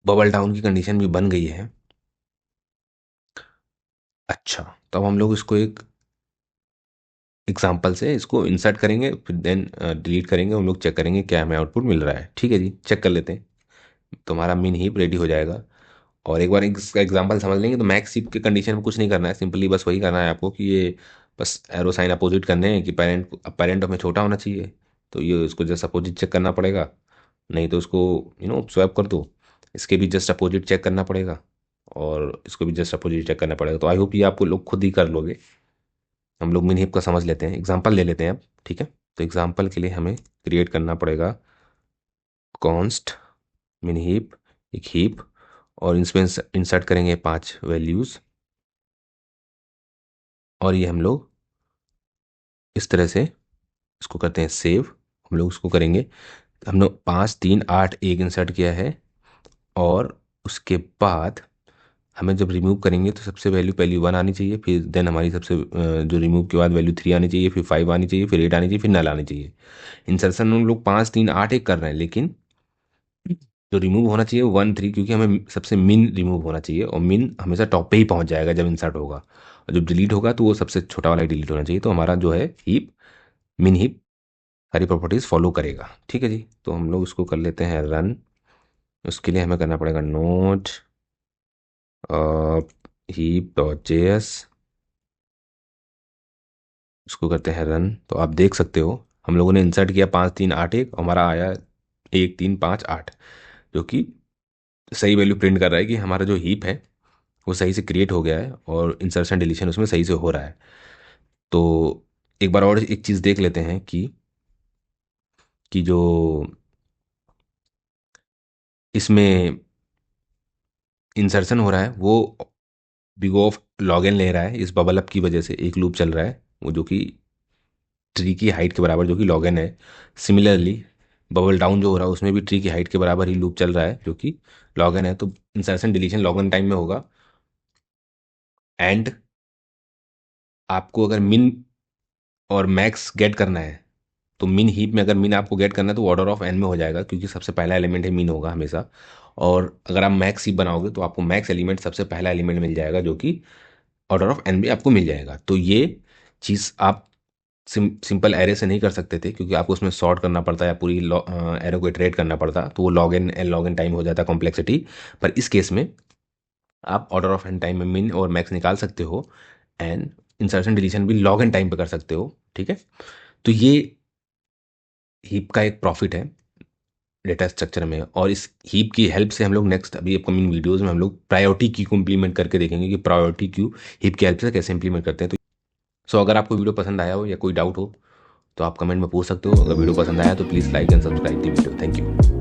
बबल डाउन की कंडीशन भी बन गई है। अच्छा, तो अब हम लोग इसको एक एग्जाम्पल से इसको इंसर्ट करेंगे, फिर देन डिलीट करेंगे, हम लोग चेक करेंगे क्या हमें आउटपुट मिल रहा है। ठीक है जी, चेक कर लेते हैं। तो हमारा मिन हीप रेडी हो जाएगा। और एक बार इसका एग्जांपल समझ लेंगे तो मैक्स हीप के कंडीशन में कुछ नहीं करना है, सिंपली बस वही करना है आपको कि ये बस एरो साइन अपोजिट करने हैं कि पेरेंट हमें छोटा होना चाहिए, तो ये उसको जस्ट अपोजिट चेक करना पड़ेगा। नहीं तो उसको स्वैप कर दो, इसके भी जस्ट अपोजिट चेक करना पड़ेगा, और इसको भी जस्ट अपोजिट चेक करना पड़ेगा। तो आई होप ये आपको लोग खुद ही कर लोगे। हम लोग मिन हीप का समझ लेते हैं, एग्जाम्पल ले लेते हैं अब। ठीक है, तो एग्जाम्पल के लिए हमें क्रिएट करना पड़ेगा कॉन्स्ट मिन हीप, एक हीप, और इसमें इंसर्ट करेंगे 5 वैल्यूज़। और ये हम लोग इस तरह से इसको करते हैं सेव। हम लोग उसको करेंगे, हम लोग 5 3 8 1 इंसर्ट किया है। और उसके बाद हमें जब रिमूव करेंगे तो सबसे वैल्यू पहली 1 आनी चाहिए, फिर देन हमारी सबसे जो रिमूव के बाद वैल्यू 3 आनी चाहिए, फिर 5 आनी चाहिए, फिर 8 आनी चाहिए, फिर नल आनी चाहिए। इंसर्शन हम लोग 5 3 8 1 कर रहे हैं, लेकिन जो रिमूव होना चाहिए 1 3, क्योंकि हमें सबसे मिन रिमूव होना चाहिए, और मिन हमेशा टॉप पे ही पहुंच जाएगा जब इंसर्ट होगा, और जब डिलीट होगा तो वो सबसे छोटा वाला डिलीट होना चाहिए। तो हमारा जो है हीप, मिन हीप सारी प्रॉपर्टीज फॉलो करेगा। ठीक है जी, तो हम लोग इसको कर लेते हैं रन। उसके लिए हमें करना पड़ेगा नोट हीप डॉट जेएस, उसको करते हैं रन। तो आप देख सकते हो हम लोगों ने इंसर्ट किया 5 3 8 1, हमारा आया 1 3 5 8, जो कि सही वैल्यू प्रिंट कर रहा है कि हमारा जो हीप है वो सही से क्रिएट हो गया है, और इंसर्शन डिलीशन उसमें सही से हो रहा है। तो एक बार और एक चीज़ देख लेते हैं कि जो इसमें इंसर्शन हो रहा है वो बिग ऑफ लॉग एन ले रहा है। इस बबल अप की वजह से एक लूप चल रहा है वो, जो कि ट्री की हाइट के बराबर, जो कि लॉग एन है। सिमिलरली बबल डाउन जो हो रहा है उसमें भी ट्री की हाइट के बराबर ही लूप चल रहा है, जो कि लॉग एन है। तो insertion deletion log N time में होगा। एंड आपको अगर मिन और मैक्स गेट करना है, तो मिन हीप में अगर मिन आपको गेट करना है तो ऑर्डर ऑफ एन में हो जाएगा, क्योंकि सबसे पहला एलिमेंट है मिन होगा हमेशा। और अगर आप मैक्स हीप बनाओगे तो आपको मैक्स एलिमेंट सबसे पहला एलिमेंट मिल जाएगा, जो कि ऑर्डर ऑफ एन भी आपको मिल जाएगा। तो ये चीज़ आप सिंपल एरे से नहीं कर सकते थे, क्योंकि आपको उसमें सॉर्ट करना पड़ता है या पूरी एरे को इटरेट करना पड़ता, तो वो लॉग एन टाइम हो जाता है कॉम्प्लेक्सिटी। पर इस केस में आप ऑर्डर ऑफ एन टाइम में मिन और मैक्स निकाल सकते हो, एंड इंसर्शन डिलीशन भी लॉग एन टाइम पे कर सकते हो। ठीक है, तो ये हीप का एक प्रॉफिट है डेटा स्ट्रक्चर में। और इस हीप की हेल्प से हम लोग नेक्स्ट अभी अपकमिंग वीडियोस में हम लोग प्रायोरिटी क्यू को इम्प्लीमेंट करके देखेंगे कि प्रायोरिटी क्यू हीप की हेल्प से कैसे इंप्लीमेंट करते हैं। तो अगर आपको वीडियो पसंद आया हो या कोई डाउट हो तो आप कमेंट में पूछ सकते हो। अगर वीडियो पसंद आया तो please like and subscribe the video. Thank you.